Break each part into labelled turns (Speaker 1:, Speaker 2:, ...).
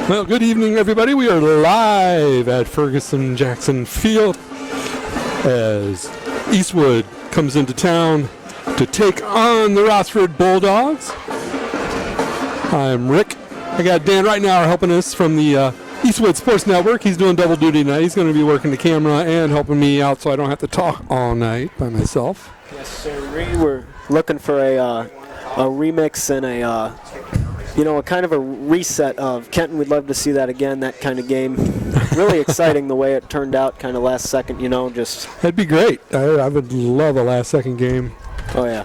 Speaker 1: Well, good evening, everybody. We are live at Ferguson-Jackson Field as Eastwood comes into town to take on the Rossford Bulldogs. I'm Rick. I got Dan right now helping us from the Eastwood Sports Network. He's doing double duty tonight. He's going to be working the camera and helping me out so I don't have to talk all night by myself.
Speaker 2: Yes, sir. We're looking for a remix and a kind of a reset of Kenton. We'd love to see that again, that kind of game. Really exciting the way it turned out, kind of last second, just.
Speaker 1: That'd be great. I would love a last second game.
Speaker 2: Oh, yeah.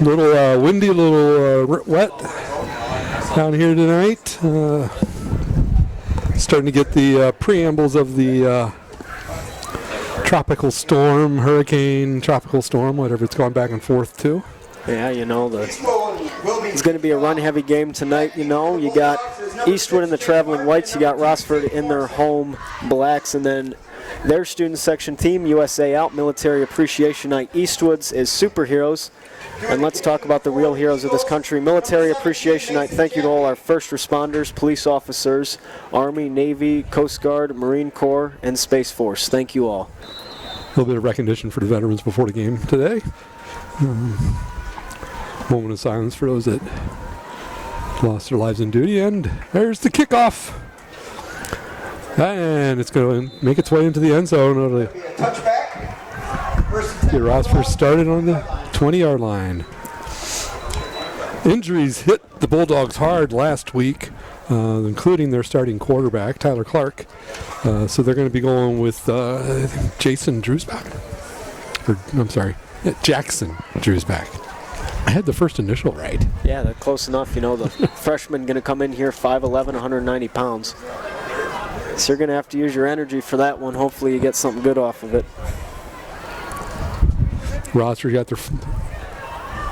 Speaker 1: Little windy, little wet down here tonight. Starting to get the preambles of the tropical storm, hurricane, tropical storm, whatever it's gone back and forth to.
Speaker 2: Yeah, it's going to be a run-heavy game tonight. You got Eastwood in the traveling whites. You got Rossford in their home blacks. And then their student section theme, USA Out, Military Appreciation Night. Eastwood's is Superheroes. And let's talk about the real heroes of this country. Military Appreciation Night. Thank you to all our first responders, police officers, Army, Navy, Coast Guard, Marine Corps, and Space Force. Thank you all.
Speaker 1: A little bit of recognition for the veterans before the game today. Moment of silence for those that lost their lives in duty. And there's the kickoff. And it's going to make its way into the end zone. It'll get Rossford started on the 20-yard line. Injuries hit the Bulldogs hard last week, including their starting quarterback, Tyler Clark. So they're going to be going with Jason Drewsback. Jackson Drewsback. I had the first initial right.
Speaker 2: Yeah, they're close enough. The freshman going to come in here 5'11", 190 pounds. So you're going to have to use your energy for that one. Hopefully you get something good off of it.
Speaker 1: Rossford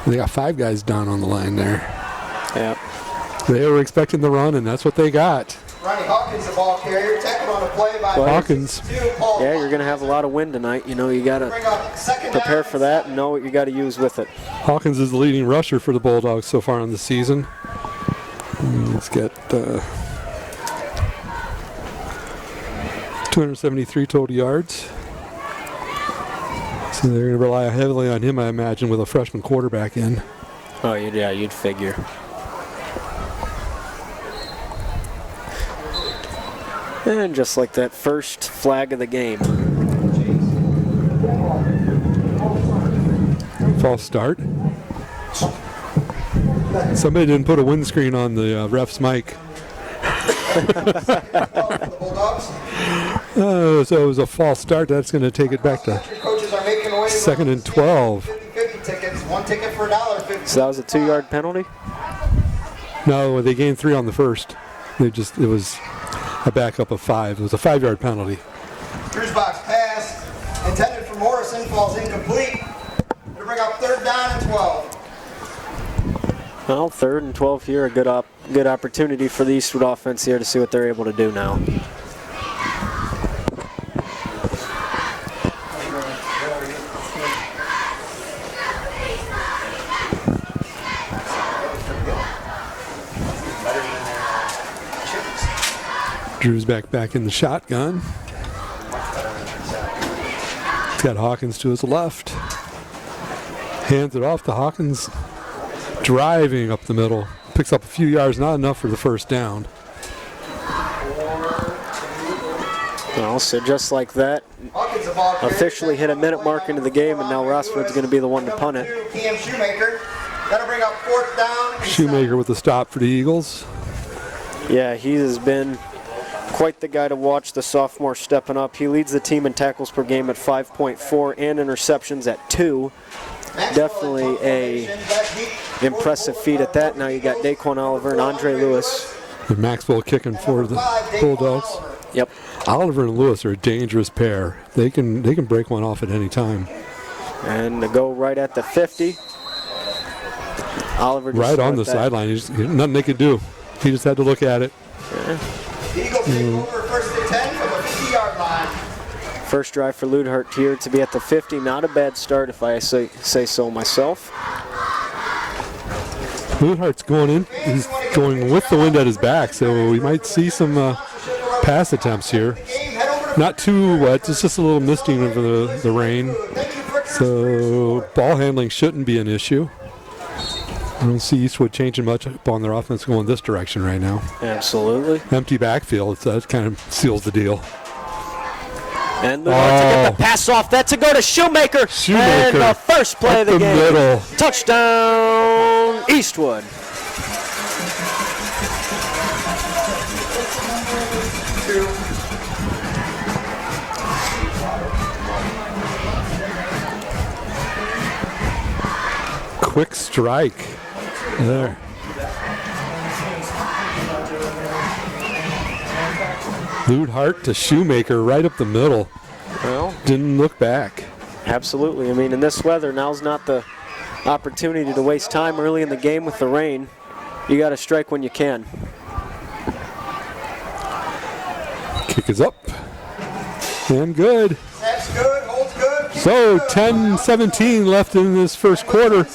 Speaker 1: they got 5 guys down on the line there.
Speaker 2: Yeah.
Speaker 1: They were expecting the run, and that's what they got.
Speaker 3: Ronnie Hawkins, the ball carrier, tackled on the play by
Speaker 1: Hawkins.
Speaker 2: Yeah, you're going to have a lot of wind tonight. You got to prepare for that and know what you got to use with it.
Speaker 1: Hawkins is the leading rusher for the Bulldogs so far in the season. He's got 273 total yards. So they're going to rely heavily on him, I imagine, with a freshman quarterback in.
Speaker 2: Oh, yeah, you'd figure. And just like that, first flag of the game.
Speaker 1: False start. Somebody didn't put a windscreen on the ref's mic. So it was a false start. That's going to take it back to 2nd and 12.
Speaker 2: So that was a 2-yard penalty?
Speaker 1: No, they gained 3 on the first. It was a backup of 5. It was a 5-yard penalty.
Speaker 3: Drewsback's pass, intended for Morrison, falls incomplete. It'll bring up 3rd down and 12.
Speaker 2: Well, 3rd and 12 here, a good opportunity for the Eastwood offense here to see what they're able to do now.
Speaker 1: Drewsback back in the shotgun. He's got Hawkins to his left. Hands it off to Hawkins. Driving up the middle. Picks up a few yards, not enough for the first down.
Speaker 2: Well, so just like that, officially hit a minute mark into the game, and now Rossford's going to be the one to punt it.
Speaker 3: Shoemaker. That'll bring up 4th down.
Speaker 1: Shoemaker with the stop for the Eagles.
Speaker 2: Yeah, he has been quite the guy to watch, the sophomore stepping up. He leads the team in tackles per game at 5.4 and interceptions at 2. Definitely a impressive feat at that. Now you got Daquan Oliver and Andre Lewis.
Speaker 1: And Maxwell kicking for the Bulldogs.
Speaker 2: Yep.
Speaker 1: Oliver and Lewis are a dangerous pair. They can break one off at any time.
Speaker 2: And to go right at the 50. Oliver just
Speaker 1: right on the sideline. Nothing they could do. He just had to look at it.
Speaker 2: Yeah.
Speaker 3: Eagles take over 1st and 10 from the 50-yard line.
Speaker 2: First drive for Ludhart here to be at the 50. Not a bad start if I say so myself.
Speaker 1: Ludhart's going in. He's going with the wind at his back, so we might see some pass attempts here. Not too wet, it's just a little misting over the rain. So ball handling shouldn't be an issue. I don't see Eastwood changing much up on their offense going this direction right now.
Speaker 2: Absolutely.
Speaker 1: Empty backfield, so that kind of seals the deal.
Speaker 2: And to get the pass off. That's a go to Shoemaker. And the first play of the game.
Speaker 1: Middle.
Speaker 2: Touchdown, Eastwood.
Speaker 1: Quick strike there. Hart to Shoemaker right up the middle.
Speaker 2: Well,
Speaker 1: didn't look back.
Speaker 2: Absolutely. I mean, in this weather, now's not the opportunity to waste time early in the game with the rain. You got to strike when you can.
Speaker 1: Kick is up. And good.
Speaker 3: That's good, holds good.
Speaker 1: So 10-17 left in this first quarter.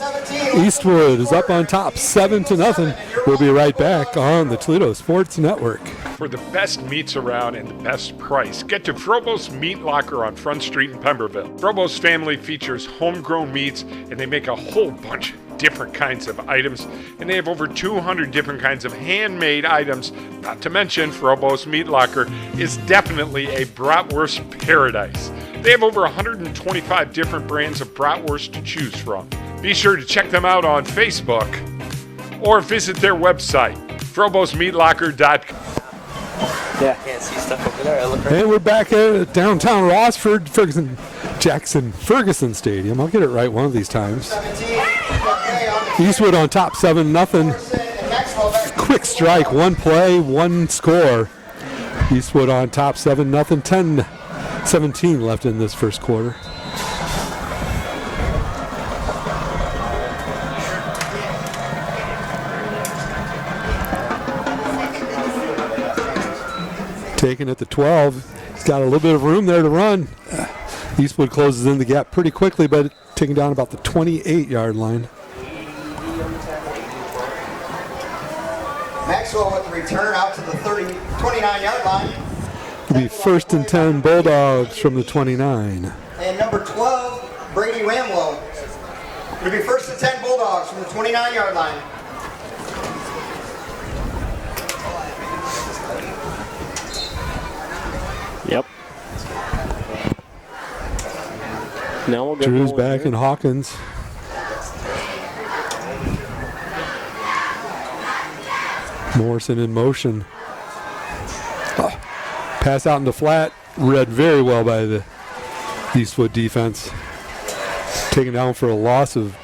Speaker 1: Eastwood is up on top 7-0. We'll be right back on the Toledo Sports Network.
Speaker 4: For the best meats around and the best price, get to Frobose Meat Locker on Front Street in Pemberville. Frobose family features homegrown meats, and they make a whole bunch of different kinds of items, and they have over 200 different kinds of handmade items. Not to mention, Frobose Meat Locker is definitely a bratwurst paradise. They have over 125 different brands of bratwurst to choose from. Be sure to check them out on Facebook or visit their website, FroboseMeatLocker.com.
Speaker 2: Yeah.
Speaker 5: Can't see stuff over there.
Speaker 1: And we're back at downtown Rossford, Ferguson Stadium. I'll get it right one of these times. Eastwood on top 7-0. Quick strike, one play, one score. Eastwood on top 7-0. 10-17 left in this first quarter. Taken at the 12. He's got a little bit of room there to run. Eastwood closes in the gap pretty quickly, but taken down about the 28-yard line.
Speaker 3: Maxwell with the return out to the 29-yard line.
Speaker 1: It'll be 1st and 10 Bulldogs from the 29.
Speaker 3: And number 12, Brady Ramlow. It'll be 1st and 10 Bulldogs from the 29-yard line.
Speaker 2: Yep. Now we'll get
Speaker 1: Drew's back and Hawkins. Morrison in motion. Pass out into flat. Read very well by the Eastwood defense. Taken down for a loss of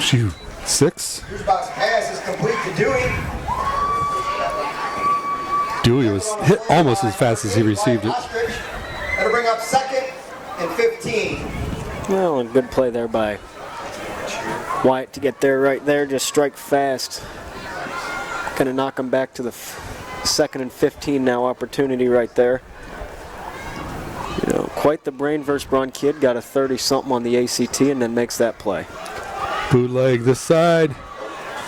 Speaker 1: 6.
Speaker 3: Box pass is complete to Dewey.
Speaker 1: Dewey was hit almost as fast as he received it.
Speaker 3: That'll bring up 2nd and 15.
Speaker 2: Well, a good play there by Wyatt to get there right there. Just strike fast. Gonna knock him back to the 2nd and 15 now opportunity right there. You know, quite the brain versus brawn kid. Got a 30-something on the ACT and then makes that play.
Speaker 1: Bootleg this side.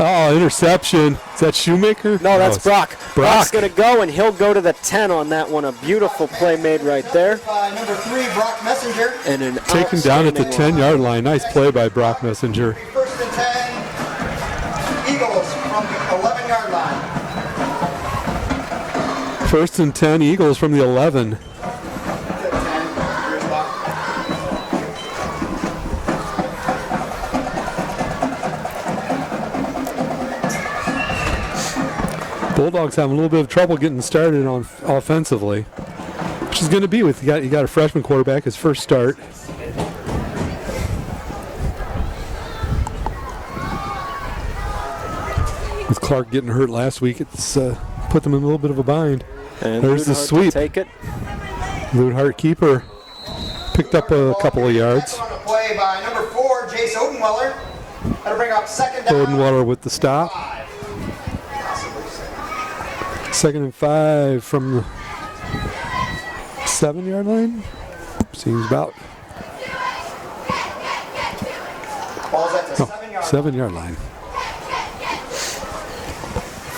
Speaker 1: Oh, interception. Is that Shoemaker?
Speaker 2: No, that's Brock. Brock's
Speaker 1: Brock.
Speaker 2: going to go, and he'll go to the 10 on that one. A beautiful play made right there.
Speaker 3: Number 3, Brock Messenger.
Speaker 2: And an
Speaker 1: Taken down at the 10-yard line. Nice play by Brock Messenger.
Speaker 3: 1st and 10, Eagles from the 11-yard line.
Speaker 1: 1st and 10, Eagles from the 11. Bulldogs having a little bit of trouble getting started on offensively, which is going to be with you got a freshman quarterback, his first start. With Clark getting hurt last week, it's put them in a little bit of a bind.
Speaker 2: And
Speaker 1: there's the sweep.
Speaker 2: Take it.
Speaker 1: Hart keeper picked up a couple of yards.
Speaker 3: On the play by number 4, Jace Odenweller. That'll bring up 2nd down.
Speaker 1: Odenweller with the stop. 2nd and 5 from the 7-yard line. Seems about.
Speaker 3: Ball's at the 7-yard line.
Speaker 1: 7-yard line.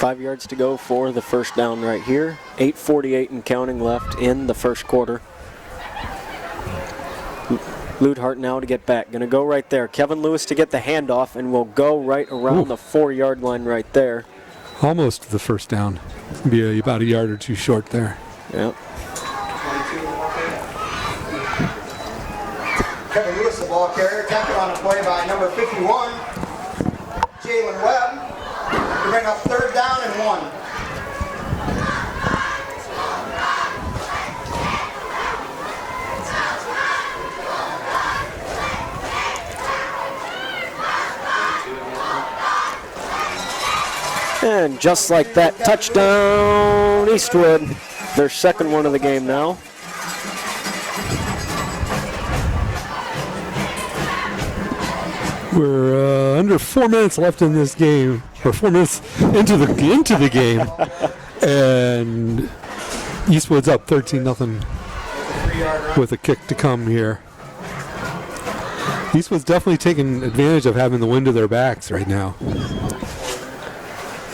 Speaker 2: 5 yards to go for the first down right here. 8:48 and counting left in the first quarter. Ludhart now to get back. Going to go right there. Kevin Lewis to get the handoff, and will go right around the 4-yard line right there.
Speaker 1: Almost the first down. Be about a yard or two short there.
Speaker 2: Yep.
Speaker 3: Kevin Lewis, the ball carrier, tackled on a play by number 51, Jalen Webb, to bring up 3rd down and 1.
Speaker 2: And just like that, touchdown, Eastwood. Their second one of the game now.
Speaker 1: We're under 4 minutes left in this game, or 4 minutes into the game, and Eastwood's up 13-0 with a kick to come here. Eastwood's definitely taking advantage of having the wind to their backs right now.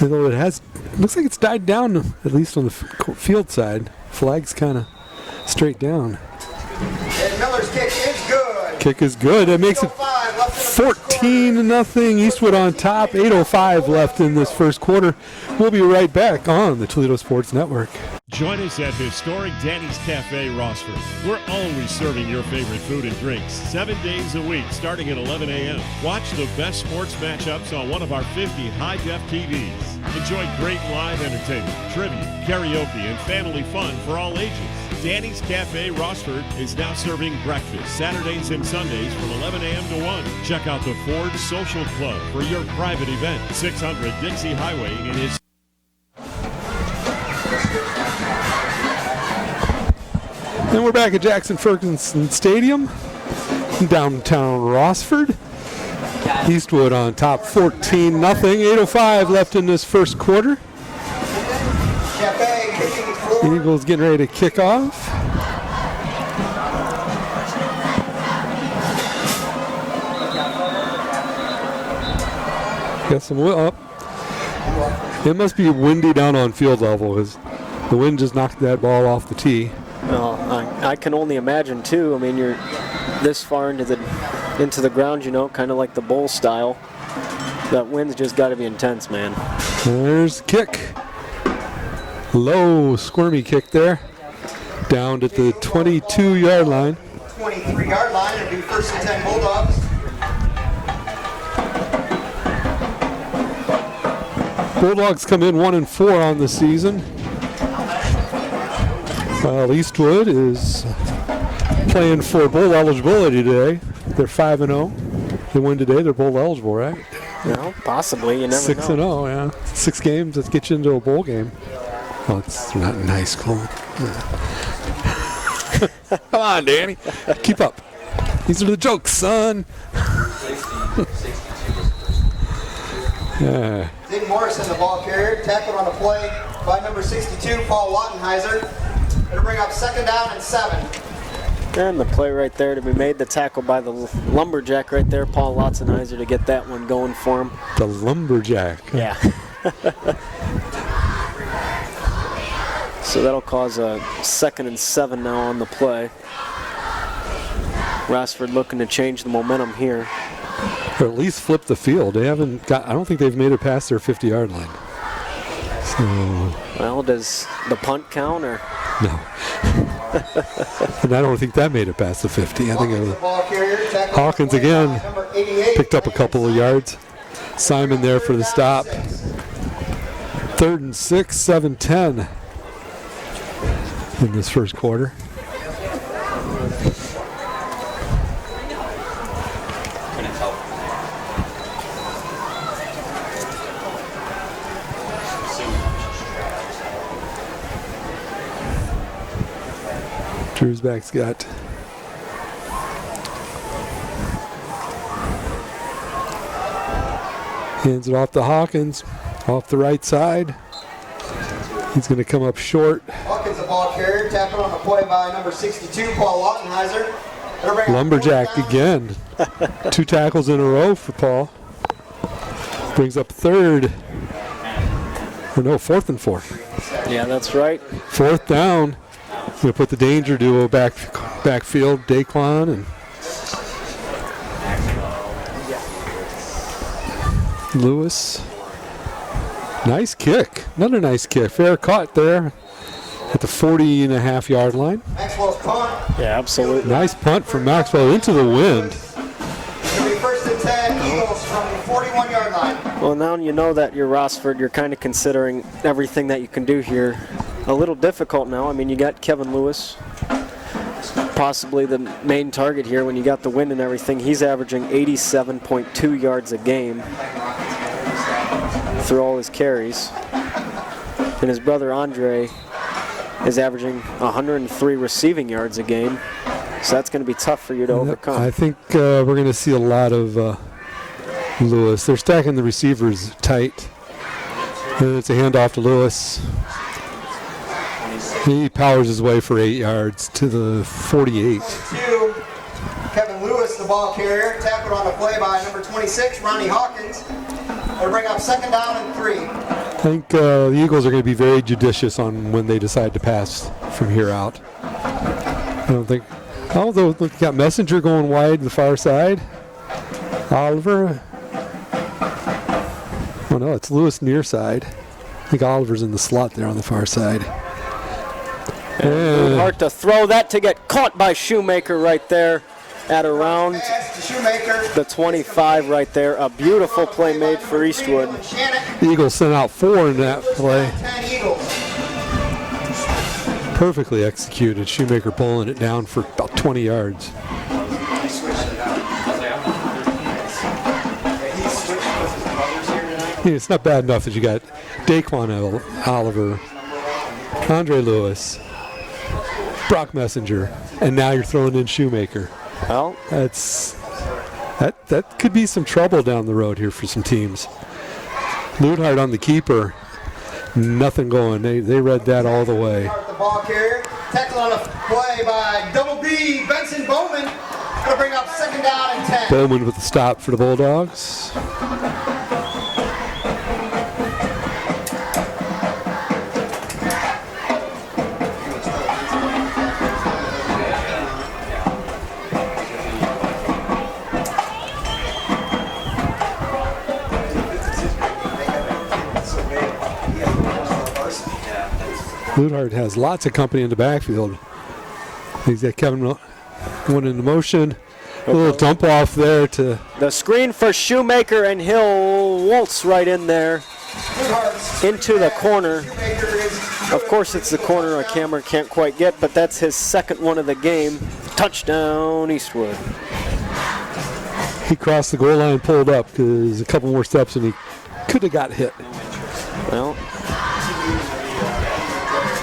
Speaker 1: Although it looks like it's died down, at least on the field side. Flag's kind of straight down.
Speaker 3: And Miller's kick is good.
Speaker 1: Kick is good. It makes it 14-0. Eastwood on top. 8:05 left in this first quarter. We'll be right back on the Toledo Sports Network.
Speaker 5: Join us at historic Danny's Cafe, Rossford. We're always serving your favorite food and drinks 7 days a week starting at 11 a.m. Watch the best sports matchups on one of our 50 high-def TVs. Enjoy great live entertainment, trivia, karaoke, and family fun for all ages. Danny's Cafe, Rossford is now serving breakfast Saturdays and Sundays from 11 a.m. to 1. Check out the Ford Social Club for your private event. 600 Dixie Highway in his...
Speaker 1: And we're back at Jackson-Ferguson Stadium, downtown Rossford. Eastwood on top 14-0. 8:05 left in this first quarter. Eagles getting ready to kick off. Got some up. It must be windy down on field level because the wind just knocked that ball off the tee.
Speaker 2: Well, I can only imagine too. I mean, you're this far into the ground, you know, kind of like the bowl style. That wind's just got to be intense, man.
Speaker 1: There's a kick. Low, squirmy kick there. Down at the 22-yard line.
Speaker 3: 23-yard line. It'll be 1st and 10 Bulldogs.
Speaker 1: Bulldogs come in 1-4 on the season. While Eastwood is playing for bowl eligibility today. They're 5-0. They win today, they're bowl eligible, right?
Speaker 2: Well, possibly. You never know.
Speaker 1: 6-0, yeah. 6 games, that gets you into a bowl game. Oh, it's not nice, Cole. Come on, Danny. Keep up. These are the jokes, son. Yeah.
Speaker 3: Zig Morrison, the ball carrier, tackled on a play by number 62, Paul Wattenheiser. It'll bring up 2nd down and 7.
Speaker 2: And the play right there to be made, the tackle by the lumberjack right there, Paul Wattenheiser, to get that one going for him.
Speaker 1: The lumberjack.
Speaker 2: Yeah. So that'll cause a 2nd and 7 now on the play. Rossford looking to change the momentum here.
Speaker 1: Or at least flip the field. They haven't got, I don't think they've made it past their 50-yard line. So.
Speaker 2: Well, does the punt count or?
Speaker 1: No. And I don't think that made it past the 50. I think it was Hawkins again picked up a couple of yards. Simon there for the stop. 3rd and 6, 7-10 in this first quarter. Drewsback's got hands it off to Hawkins, off the right side. He's going to come up short.
Speaker 3: Hawkins, the ball carrier, tackled on a play by number 62, Paul Wattenheiser.
Speaker 1: Lumberjack again. 2 tackles in a row for Paul. Brings up 3rd Or no, 4th and 4.
Speaker 2: Yeah, that's right.
Speaker 1: 4th down. Going to put the danger duo backfield, Daquan and Lewis. Nice kick. Another nice kick. Fair caught there at the 40.5-yard line.
Speaker 3: Maxwell's punt.
Speaker 2: Yeah, absolutely.
Speaker 1: Nice punt from Maxwell into the wind.
Speaker 3: It'll be 1st and 10, Eagles from the 41-yard line.
Speaker 2: Well, now you know that you're Rossford. You're kind of considering everything that you can do here a little difficult now. I mean, you got Kevin Lewis, possibly the main target here when you got the wind and everything. He's averaging 87.2 yards a game through all his carries. And his brother Andre is averaging 103 receiving yards a game. So that's going to be tough for you to overcome.
Speaker 1: I think we're going to see a lot of Lewis. They're stacking the receivers tight. And it's a handoff to Lewis. He powers his way for 8 yards to the 48.
Speaker 3: Kevin Lewis, the ball carrier, tackled on the play by number 26, Ronnie Hawkins. They'll bring up 2nd down and 3.
Speaker 1: I think the Eagles are going to be very judicious on when they decide to pass from here out. I don't think. Although look, you got Messenger going wide the far side. Oliver. Oh no, it's Lewis near side. I think Oliver's in the slot there on the far side.
Speaker 2: And hard to throw that to get caught by Shoemaker right there at around the 25 right there. A beautiful play made for Eastwood.
Speaker 1: The Eagles sent out 4 in that play. Perfectly executed. Shoemaker pulling it down for about 20 yards. Yeah, it's not bad enough that you got Daquan Oliver, Andre Lewis, Brock Messenger, and now you're throwing in Shoemaker.
Speaker 2: Well,
Speaker 1: that could be some trouble down the road here for some teams. Luthard on the keeper, nothing going. They read that all the way.
Speaker 3: The ball carrier, tackle on a play by Double B, Benson Bowman. Gonna bring up 2nd down and 10.
Speaker 1: Bowman with the stop for the Bulldogs. Luthard has lots of company in the backfield. He's got Kevin one into motion. A little dump off there to
Speaker 2: the screen for Shoemaker, and he'll waltz right in there into the corner. Of course, it's the corner a camera can't quite get, but that's his 2nd one of the game. Touchdown, Eastwood.
Speaker 1: He crossed the goal line, pulled up because a couple more steps and he could have got hit.
Speaker 2: Well,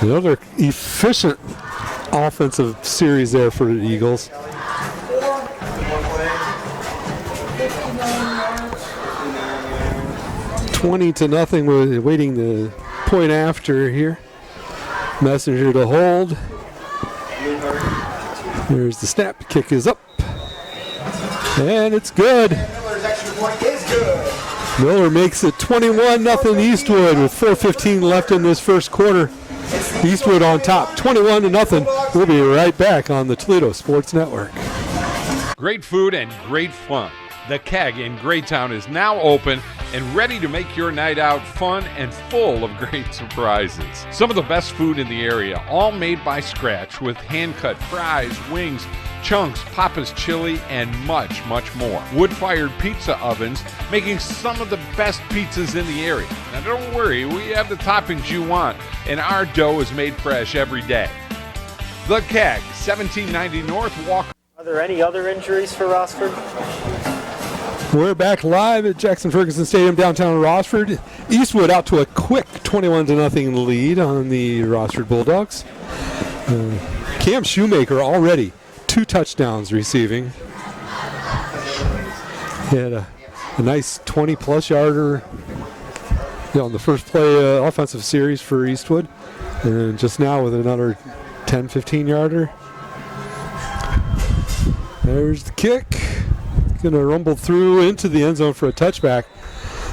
Speaker 1: another efficient offensive series there for the Eagles. $20-0. We're waiting the point after here. Messenger to hold. There's the snap. Kick is up. And it's good.
Speaker 3: Miller's extra point is good.
Speaker 1: Miller makes it 21-0 Eastwood with 4:15 left in this first quarter. Eastwood on top, 21-0. We'll be right back on the Toledo Sports Network.
Speaker 4: Great food and great fun. The Keg in Greytown is now open and ready to make your night out fun and full of great surprises. Some of the best food in the area, all made by scratch with hand-cut fries, wings, chunks, Papa's chili, and much, much more. Wood-fired pizza ovens making some of the best pizzas in the area. Now don't worry, we have the toppings you want, and our dough is made fresh every day. The Keg, 1790 North Walker.
Speaker 2: are there any other injuries for Rossford?
Speaker 1: We're back live at Jackson Ferguson Stadium downtown Rossford. Eastwood out to a quick 21-0 lead on the Rossford Bulldogs. Cam Shoemaker already 2 touchdowns receiving. He had a nice 20-plus yarder on the first play offensive series for Eastwood. And just now with another 10-15 yarder. There's the kick. Going to rumble through into the end zone for a touchback.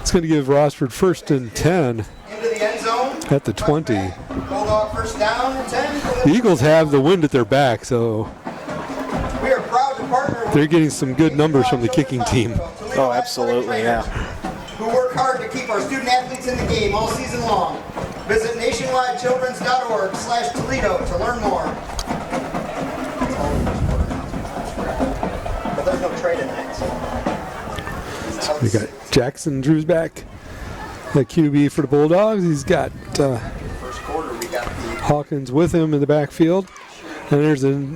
Speaker 1: It's going to give Rossford 1st and 10.
Speaker 3: Into the end zone zone.
Speaker 1: at the 20.
Speaker 3: Bulldog first down and 10.
Speaker 1: The Eagles have the wind at their back, so
Speaker 3: We are proud to partner with
Speaker 1: they're getting some good numbers from the kicking team.
Speaker 2: Oh, absolutely, yeah.
Speaker 3: Who work hard to keep our student athletes in the game all season long. Visit nationwidechildrens.org/Toledo to learn more. But there's no trade tonight, so.
Speaker 1: We got Jackson Drew's back, the QB for the Bulldogs. He's got
Speaker 3: First quarter, we got the
Speaker 1: Hawkins with him in the backfield. And there's a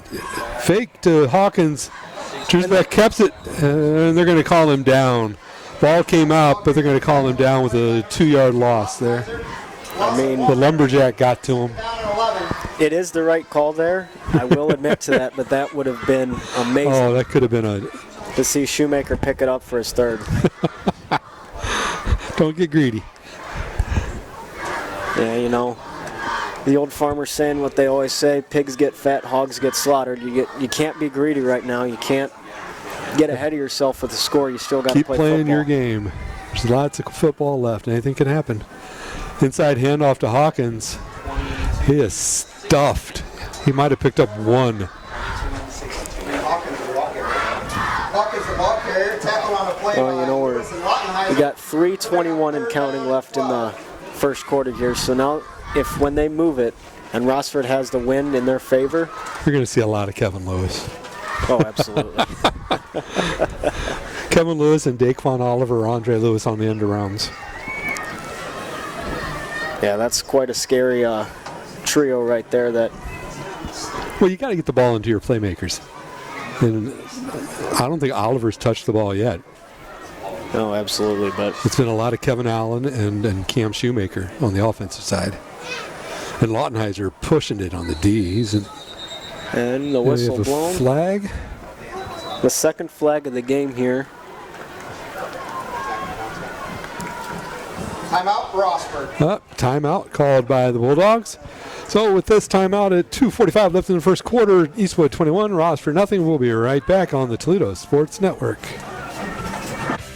Speaker 1: fake to Hawkins. Drew's back kept it, and they're going to call him down. Ball came out, but they're going to call him down with a 2-yard loss there.
Speaker 2: I mean,
Speaker 1: The lumberjack got to him.
Speaker 3: down at 11.
Speaker 2: it is the right call there. I will admit to that, but that would have been amazing
Speaker 1: Oh, that could have been a.
Speaker 2: to see Shoemaker pick it up for his third.
Speaker 1: Don't get greedy.
Speaker 2: Yeah, you know, the old farmer saying what they always say: pigs get fat, hogs get slaughtered. You can't be greedy right now. You can't get ahead of yourself with the score. You still got to
Speaker 1: Keep
Speaker 2: play
Speaker 1: playing
Speaker 2: football.
Speaker 1: your game. There's lots of football left. Anything can happen. Inside handoff to Hawkins. He is stuffed. He might have picked up one.
Speaker 3: Hawkins the ball carrier. Hawkins the ball carrier. Tackle on the play.
Speaker 2: Well, you know,
Speaker 3: by Lottenheiser.
Speaker 2: we got 3:21 and counting left in the first quarter here. So now, when they move it and Rossford has the wind in their favor,
Speaker 1: You're going to see a lot of Kevin Lewis.
Speaker 2: oh, absolutely.
Speaker 1: Kevin Lewis and Daquan Oliver, Andre Lewis on the end arounds.
Speaker 2: Yeah, that's quite a scary trio right there. That
Speaker 1: Well, you got to get the ball into your playmakers. And I don't think Oliver's touched the ball yet.
Speaker 2: no, absolutely. But
Speaker 1: It's been a lot of Kevin Allen and Cam Shoemaker on the offensive side. And Lottenheiser pushing it on the D's. And
Speaker 2: and the
Speaker 1: we
Speaker 2: whistle
Speaker 1: have a
Speaker 2: blown.
Speaker 1: flag.
Speaker 2: The second flag of the game here.
Speaker 3: Timeout, Rossford.
Speaker 1: Timeout called by the Bulldogs. So with this timeout at 2:45 left in the first quarter, Eastwood 21, Rossford nothing. We'll be right back on the Toledo Sports Network.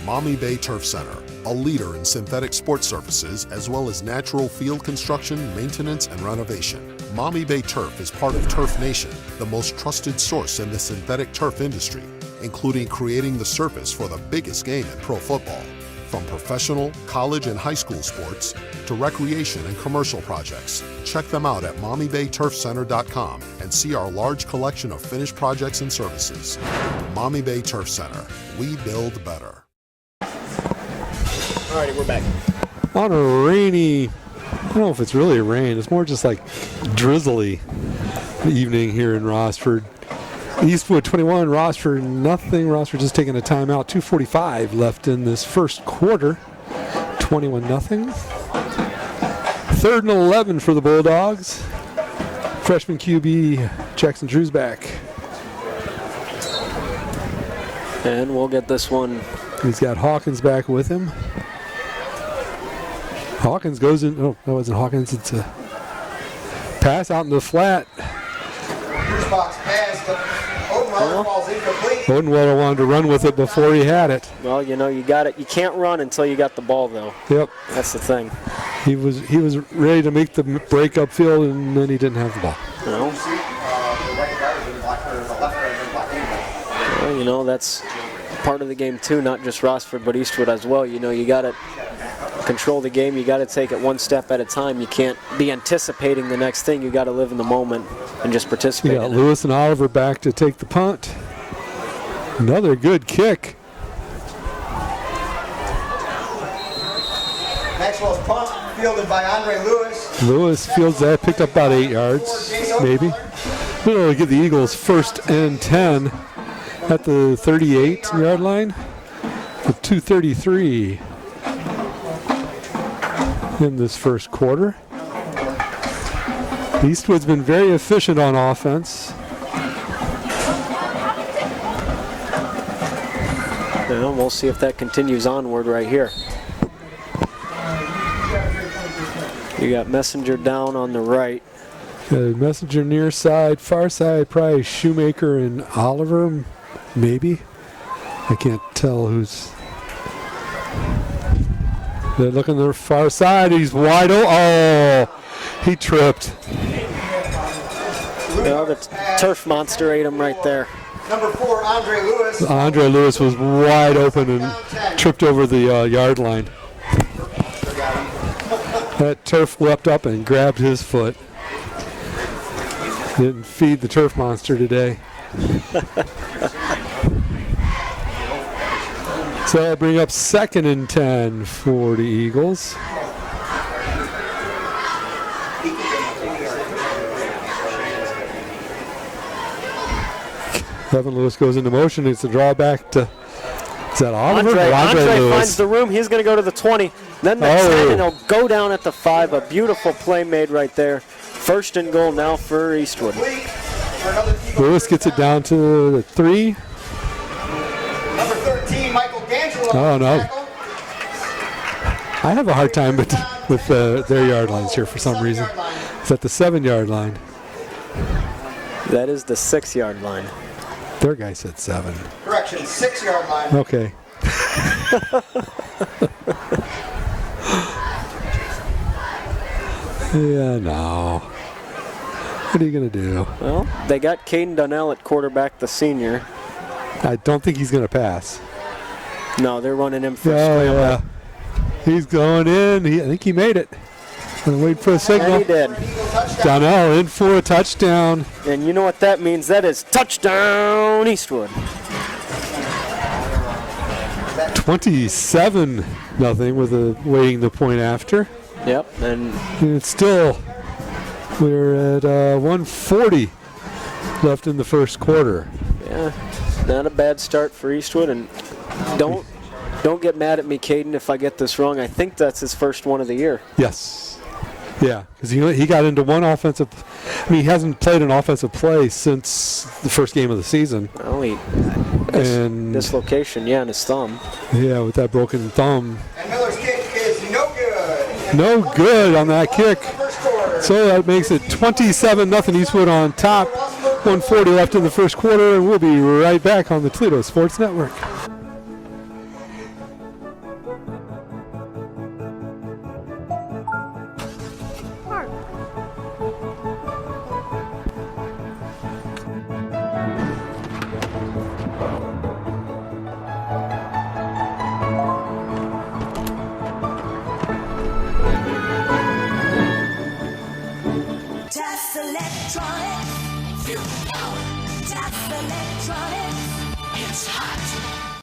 Speaker 6: Maumee Bay Turf Center, a leader in synthetic sports surfaces as well as natural field construction, maintenance, and renovation. Maumee Bay Turf is part of Turf Nation, the most trusted source in the synthetic turf industry, including creating the surface for the biggest game in pro football. From professional, college, and high school sports to recreation and commercial projects, check them out at MaumeeBayTurfCenter.com and see our large collection of finished projects and services. Maumee Bay Turf Center, we build better.
Speaker 2: Alrighty, we're back.
Speaker 1: On a rainy, I don't know if it's really rain, it's more just like drizzly evening here in Rossford. Eastwood 21, Rossford nothing. Rossford just taking a timeout. 2:45 left in this first quarter. 21-0. Third and 11 for the Bulldogs. Freshman QB Jackson Drew's back.
Speaker 2: And we'll get this one.
Speaker 1: He's got Hawkins back with him. Hawkins goes in. Oh, that wasn't Hawkins. It's a pass out in the flat.
Speaker 3: Bruce box pass, but Odenweiler falls incomplete.
Speaker 1: Odenweiler wanted to run with it before he had it.
Speaker 2: Well, you know, you got it. You can't run until you got the ball, though.
Speaker 1: Yep.
Speaker 2: That's the thing.
Speaker 1: He was ready to make the break upfield, and then he didn't have the ball.
Speaker 2: You know?
Speaker 3: The right guard didn't block, or the left guard didn't block anybody.
Speaker 2: Well, you know, that's part of the game too, not just Rossford, but Eastwood as well. You know, you got to control the game. You got to take it one step at a time. You can't be anticipating the next thing. You got to live in the moment and just participate.
Speaker 1: You got
Speaker 2: in it.
Speaker 1: Lewis and Oliver back to take the punt. Another good kick.
Speaker 3: Maxwell's punt, fielded by Andre Lewis.
Speaker 1: Lewis fields that, picked up about 8 yards, maybe. We're able to get the Eagles first and 10 at the 38-yard line with 2:33 in this first quarter. Eastwood's been very efficient on offense.
Speaker 2: And we'll see if that continues onward right here. You got Messenger down on the right.
Speaker 1: Messenger near side, far side, probably Shoemaker and Oliver, maybe. I can't tell who's. They look on the far side. He's wide open. Oh, he tripped.
Speaker 2: Well, the turf monster ate him right there.
Speaker 3: Number 4, Andre Lewis.
Speaker 1: Andre Lewis was wide open and tripped over the yard line. That turf leapt up and grabbed his foot. Didn't feed the turf monster today. So that'll bring up 2nd and 10 for the Eagles. Kevin Lewis goes into motion. It's a draw back to, is that Oliver?
Speaker 2: Andre
Speaker 1: Lewis
Speaker 2: finds the room. He's going to go to the 20. Then the 10, and he'll go down at the 5. A beautiful play made right there. 1st and goal now for Eastwood.
Speaker 1: Lewis gets it down to the 3.
Speaker 3: Number 13, Michael D'Angelo.
Speaker 1: Oh, no. I have a hard time with their yard lines here for some reason. It's at the 7-yard line.
Speaker 2: That is the 6-yard line.
Speaker 1: Their guy said 7.
Speaker 3: Correction, 6-yard line.
Speaker 1: Okay. Yeah, no. What are you going to do?
Speaker 2: Well, they got Caden Donnell at quarterback, the senior.
Speaker 1: I don't think he's going to pass.
Speaker 2: No, they're running him for a
Speaker 1: Oh,
Speaker 2: scramble.
Speaker 1: yeah. He's going in. I think he made it. Going to wait for a signal.
Speaker 2: And he did.
Speaker 1: Donnell in for a touchdown.
Speaker 2: And you know what that means? That is touchdown Eastwood.
Speaker 1: 27-0 with waiting the point after.
Speaker 2: Yep, and
Speaker 1: It's still, we're at 1:40 left in the first quarter.
Speaker 2: yeah, not a bad start for Eastwood. And don't get mad at me, Caden, if I get this wrong. I think that's his first one of the year.
Speaker 1: Yes. Yeah, because he got into one offensive. I mean, he hasn't played an offensive play since the first game of the season.
Speaker 2: Oh,
Speaker 1: And
Speaker 2: dislocation, yeah, in his thumb.
Speaker 1: yeah, with that broken thumb,
Speaker 3: And Miller's kick is no good.
Speaker 1: no good on that kick.
Speaker 3: First quarter.
Speaker 1: So that makes it 27-0 Eastwood on top. 1:40 left in the first quarter, and we'll be right back on the Toledo Sports Network.
Speaker 7: Just electronics. Feel the power. Just electronics. It's hot.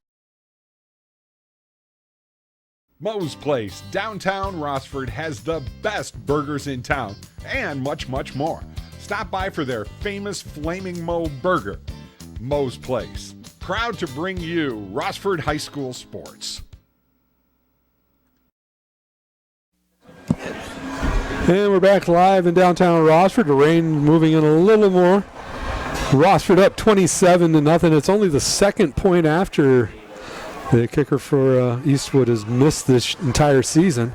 Speaker 4: Moe's Place, downtown Rossford, has the best burgers in town and much, much more. Stop by for their famous Flaming Moe burger. Moe's Place, proud to bring you Rossford High School sports.
Speaker 1: And we're back live in downtown Rossford. The rain moving in a little more. Rossford up 27-0. It's only the second point after the kicker for Eastwood has missed this entire season.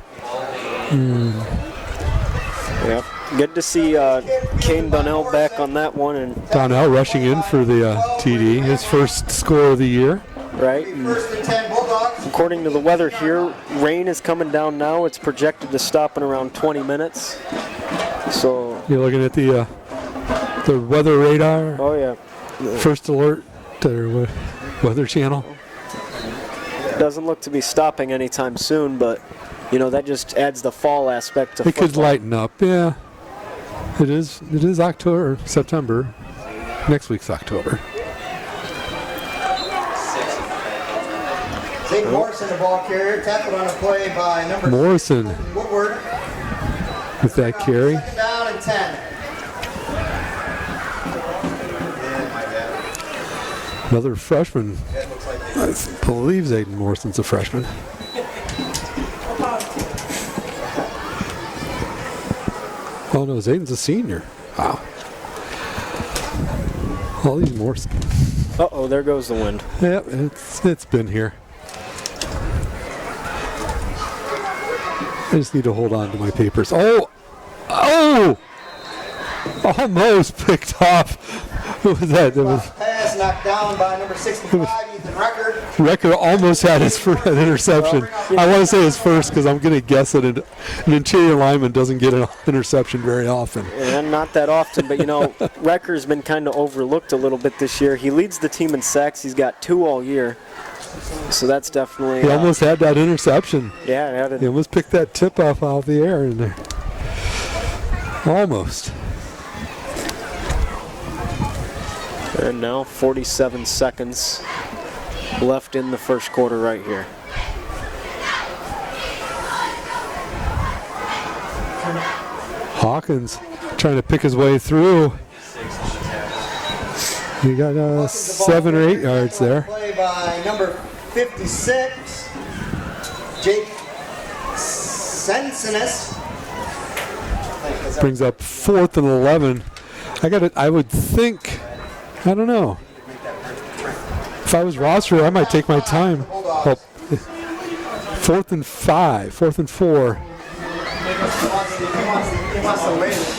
Speaker 2: Yep. Good to see Caden Donnell back on that one, and
Speaker 1: Donnell rushing in for the TD, his first score of the year.
Speaker 2: right. And
Speaker 3: First and 10 Bulldogs.
Speaker 2: according to the weather here, rain is coming down now. It's projected to stop in around 20 minutes. So,
Speaker 1: You're looking at the weather radar,
Speaker 2: oh yeah,
Speaker 1: first alert to their weather channel.
Speaker 2: doesn't look to be stopping anytime soon, but you know that just adds the fall aspect to
Speaker 1: It could
Speaker 2: football.
Speaker 1: lighten up, yeah. It is October, September. Next week's October.
Speaker 3: Zane Morrison, the ball carrier, tackled on a play by number
Speaker 1: Morrison
Speaker 3: Woodward.
Speaker 1: with that carry.
Speaker 3: Second down and 10.
Speaker 1: Another freshman. I believe Zayden Morrison's a freshman. Oh no, Zayden's a senior. Wow. All these Morrison.
Speaker 2: Uh-oh, there goes the wind.
Speaker 1: Yep, it's been here. I just need to hold on to my papers. Oh! Almost picked off. What was that? That was
Speaker 3: knocked down by number 65, Ethan Record.
Speaker 1: Recker almost had his first interception. I want to say his first because I'm going to guess that an interior lineman doesn't get an interception very often.
Speaker 2: And not that often, but, Recker's been kind of overlooked a little bit this year. He leads the team in sacks. He's got 2 all year. So that's definitely...
Speaker 1: He almost had that interception.
Speaker 2: Yeah.
Speaker 1: He almost picked that tip off out of the air in there. Almost.
Speaker 2: And now 47 seconds left in the first quarter right here.
Speaker 1: Hawkins trying to pick his way through. He got 7 or 8 yards there.
Speaker 3: Play by number 56, Jake Sensinis.
Speaker 1: Brings up 4th and 11. I would think, I don't know. If I was Rossford, I might take my time. Oh, 4th and 5, 4th and 4.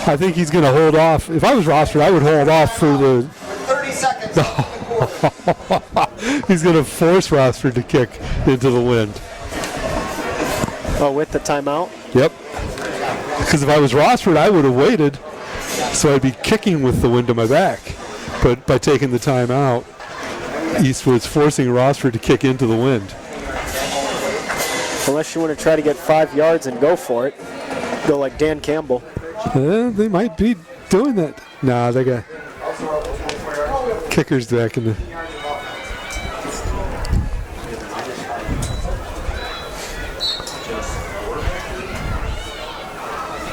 Speaker 1: I think he's going to hold off. If I was Rossford, I would hold off for the...
Speaker 3: 30 seconds.
Speaker 1: He's going to force Rossford to kick into the wind.
Speaker 2: Oh, with the timeout?
Speaker 1: Yep. Because if I was Rossford, I would have waited, so I'd be kicking with the wind to my back. But by taking the timeout, Eastwood's forcing Rossford to kick into the wind.
Speaker 2: Unless you want to try to get 5 yards and go for it. Go like Dan Campbell.
Speaker 1: They might be doing that. Nah, they got kickers back in the...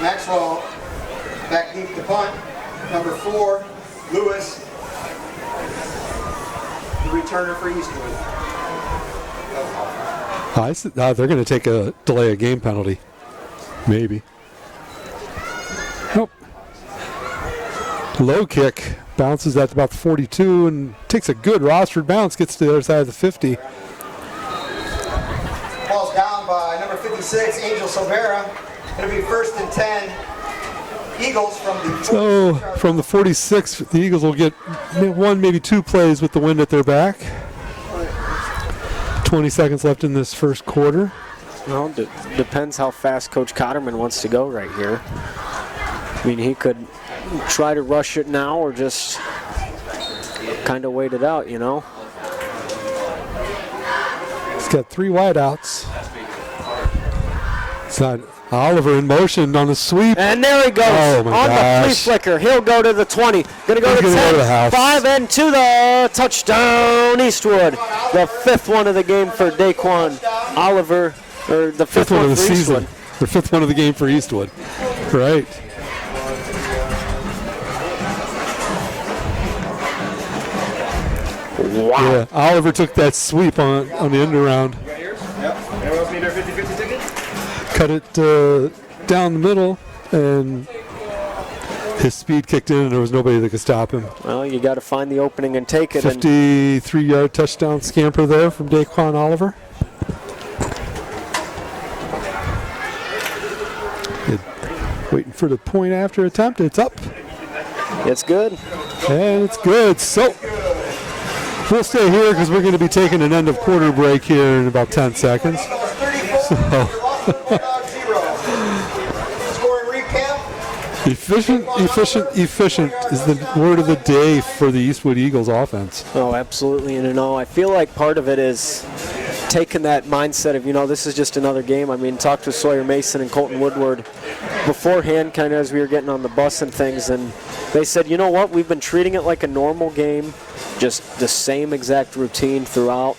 Speaker 3: Maxwell back deep to punt. Number 4, Lewis, the returner for Eastwood.
Speaker 1: They're going to take a delay of game penalty. Maybe. Nope. Low kick bounces at about the 42 and takes a good Rossford bounce, gets to the other side of the 50.
Speaker 3: Ball's down by number 56, Angel Silvera. It'll be 1st and 10. Eagles from the...
Speaker 1: So from the 46, the Eagles will get 1, maybe 2 plays with the wind at their back. 20 seconds left in this first quarter.
Speaker 2: Well, depends how fast Coach Cotterman wants to go right here. I mean, he could try to rush it now or just kind of wait it out,
Speaker 1: He's got 3 wideouts. It's not Oliver in motion on the sweep.
Speaker 2: And there he goes
Speaker 1: Oh my
Speaker 2: on
Speaker 1: gosh.
Speaker 2: the flea flicker. He'll go to the 20. Going to go to
Speaker 1: He's
Speaker 2: 10.
Speaker 1: gonna go to the house.
Speaker 2: 5 and to the touchdown, Eastwood. The 5th one of the game for Daquan Oliver, or the 5th one
Speaker 1: of the
Speaker 2: for
Speaker 1: season.
Speaker 2: Eastwood.
Speaker 1: The 5th one of the game for Eastwood. Right.
Speaker 2: Wow.
Speaker 1: Yeah, Oliver took that sweep on the end around. Cut it down the middle, and his speed kicked in, and there was nobody that could stop him.
Speaker 2: Well, you got to find the opening and take it.
Speaker 1: 53-yard touchdown scamper there from Daquan Oliver. Waiting for the point after attempt. It's up.
Speaker 2: It's good.
Speaker 1: And it's good. So we'll stay here because we're going to be taking an end of quarter break here in about 10 seconds. So efficient is the word of the day for the Eastwood Eagles offense.
Speaker 2: Oh, absolutely. And I feel like part of it is taking that mindset of, this is just another game. I mean, talked to Sawyer Mason and Colton Woodward beforehand, kind of as we were getting on the bus and things, and they said, you know what, we've been treating it like a normal game, just the same exact routine throughout.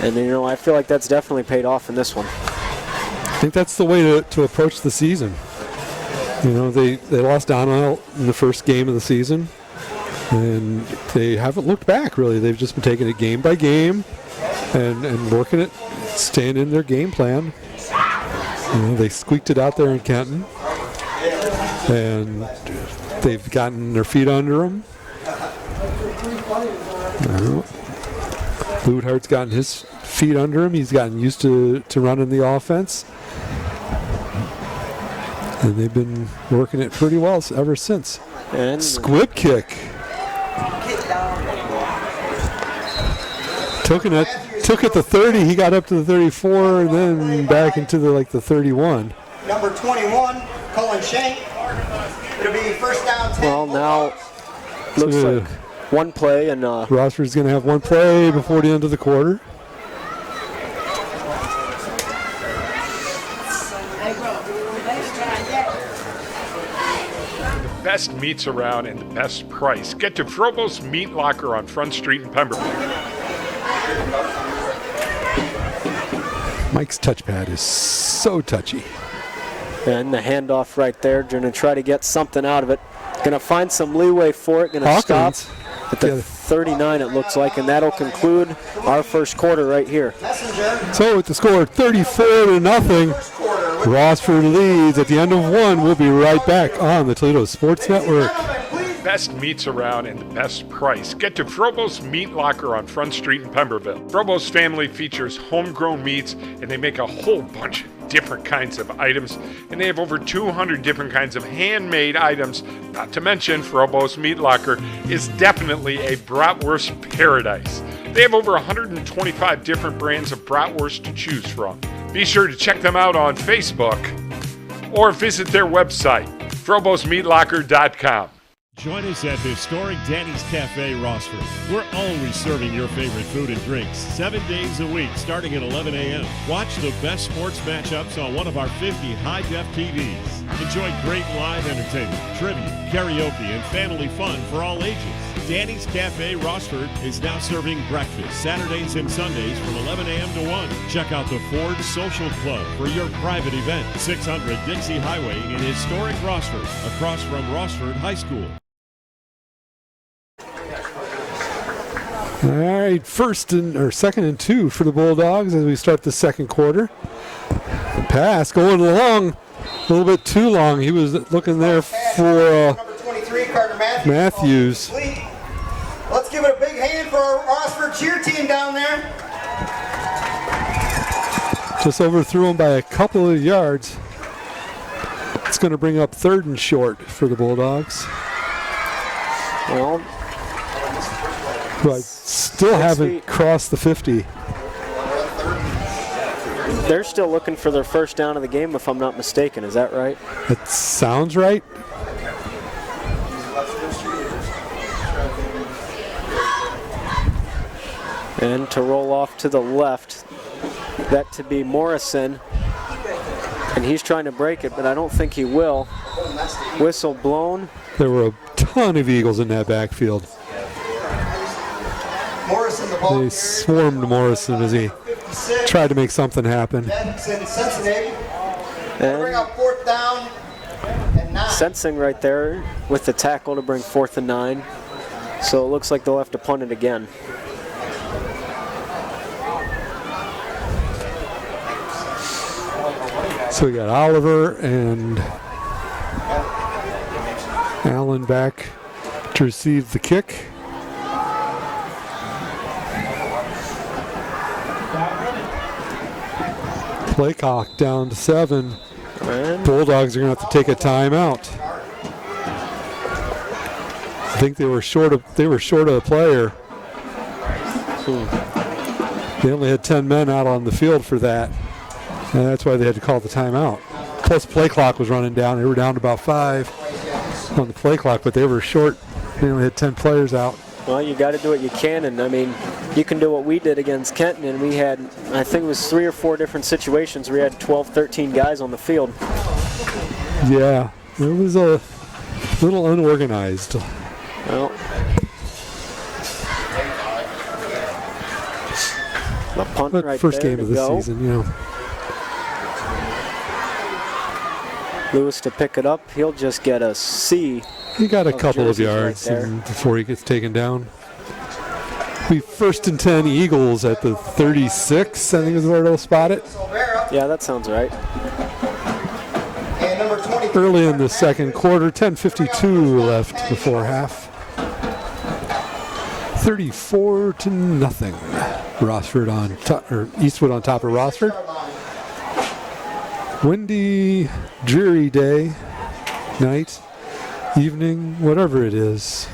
Speaker 2: And I feel like that's definitely paid off in this one.
Speaker 1: I think that's the way to approach the season. They lost Donnell in the first game of the season, and they haven't looked back, really. They've just been taking it game by game and working it, staying in their game plan. They squeaked it out there in Kenton, and they've gotten their feet under them. Boothart's gotten his feet under him. He's gotten used to running the offense. And they've been working it pretty well ever since.
Speaker 2: And
Speaker 1: squib kick. Took it to 30. He got up to the 34, and then back into the 31.
Speaker 3: Number 21, Cullen Shank. It'll be first down 10.
Speaker 2: Well, now looks like one play, and
Speaker 1: Rossford's going to have one play before the end of the quarter.
Speaker 4: Best meats around and the best price. Get to Frobose Meat Locker on Front Street in Pemberton.
Speaker 1: Mike's touchpad is so touchy.
Speaker 2: and the handoff right there. Going to try to get something out of it. Going to find some leeway for it. Going to stop at the 39, it looks like, and that'll conclude our first quarter right here.
Speaker 1: So with the score 34-0, Rossford leads at the end of one. We'll be right back on the Toledo Sports Network.
Speaker 4: Best meats around and the best price. Get to Frobose Meat Locker on Front Street in Pemberville. Frobose family features homegrown meats, and they make a whole bunch of different kinds of items, and they have over 200 different kinds of handmade items. Not to mention, Frobose Meat Locker is definitely a bratwurst paradise. They have over 125 different brands of bratwurst to choose from. Be sure to check them out on Facebook or visit their website, FroboseMeatLocker.com.
Speaker 5: Join us at historic Danny's Cafe, Rossford. We're always serving your favorite food and drinks, 7 days a week, starting at 11 a.m. Watch the best sports matchups on one of our 50 high-def TVs. Enjoy great live entertainment, trivia, karaoke, and family fun for all ages. Danny's Cafe, Rossford is now serving breakfast Saturdays and Sundays from 11 a.m. to 1. Check out the Ford Social Club for your private event, 600 Dixie Highway in historic Rossford, across from Rossford High School.
Speaker 1: All right, second and 2 for the Bulldogs as we start the second quarter. Pass going along a little bit too long. He was looking there for
Speaker 3: number 23, Carter
Speaker 1: Matthews.
Speaker 3: Let's give it a big hand for our Rossford cheer team down there.
Speaker 1: Just overthrew him by a couple of yards. It's going to bring up 3rd and short for the Bulldogs.
Speaker 2: Well,
Speaker 1: but still haven't crossed the 50.
Speaker 2: They're still looking for their first down of the game, if I'm not mistaken. Is that right?
Speaker 1: That sounds right.
Speaker 2: And to roll off to the left, that to be Morrison. And he's trying to break it, but I don't think he will. Whistle blown.
Speaker 1: There were a ton of Eagles in that backfield.
Speaker 3: Morrison, the ball
Speaker 1: They swarmed Morrison as he tried to make something happen.
Speaker 3: Cincinnati.
Speaker 2: And
Speaker 3: Bring up 4th down and 9.
Speaker 2: sensing right there with the tackle to bring 4th and 9. So it looks like they'll have to punt it again.
Speaker 1: So we got Oliver and Allen back to receive the kick. Play clock down to 7.
Speaker 2: And
Speaker 1: Bulldogs are going to have to take a timeout. I think they were short of a player. They only had 10 men out on the field for that, and that's why they had to call the timeout. Plus, play clock was running down. They were down to about 5 on the play clock, but they were short. They only had 10 players out.
Speaker 2: well, you got to do what you can, and I mean, you can do what we did against Kenton, and we had, I think it was 3 or 4 different situations where we had 12, 13 guys on the field.
Speaker 1: Yeah, it was a little unorganized.
Speaker 2: Well, the punt
Speaker 1: But
Speaker 2: right
Speaker 1: first
Speaker 2: there
Speaker 1: game
Speaker 2: to
Speaker 1: of the
Speaker 2: go.
Speaker 1: season, you know.
Speaker 2: Lewis to pick it up. He'll just get a C.
Speaker 1: He got a couple of
Speaker 2: jerseys right
Speaker 1: yards
Speaker 2: there.
Speaker 1: before he gets taken down. We 1st and 10 Eagles at the 36, I think is where they'll spot it.
Speaker 2: Yeah, that sounds right.
Speaker 3: And number 20.
Speaker 1: Early in the second quarter, 10:52 left before half. 34-0. Rossford on top, or Eastwood on top of Rossford. Windy, dreary day, night, evening, whatever it is.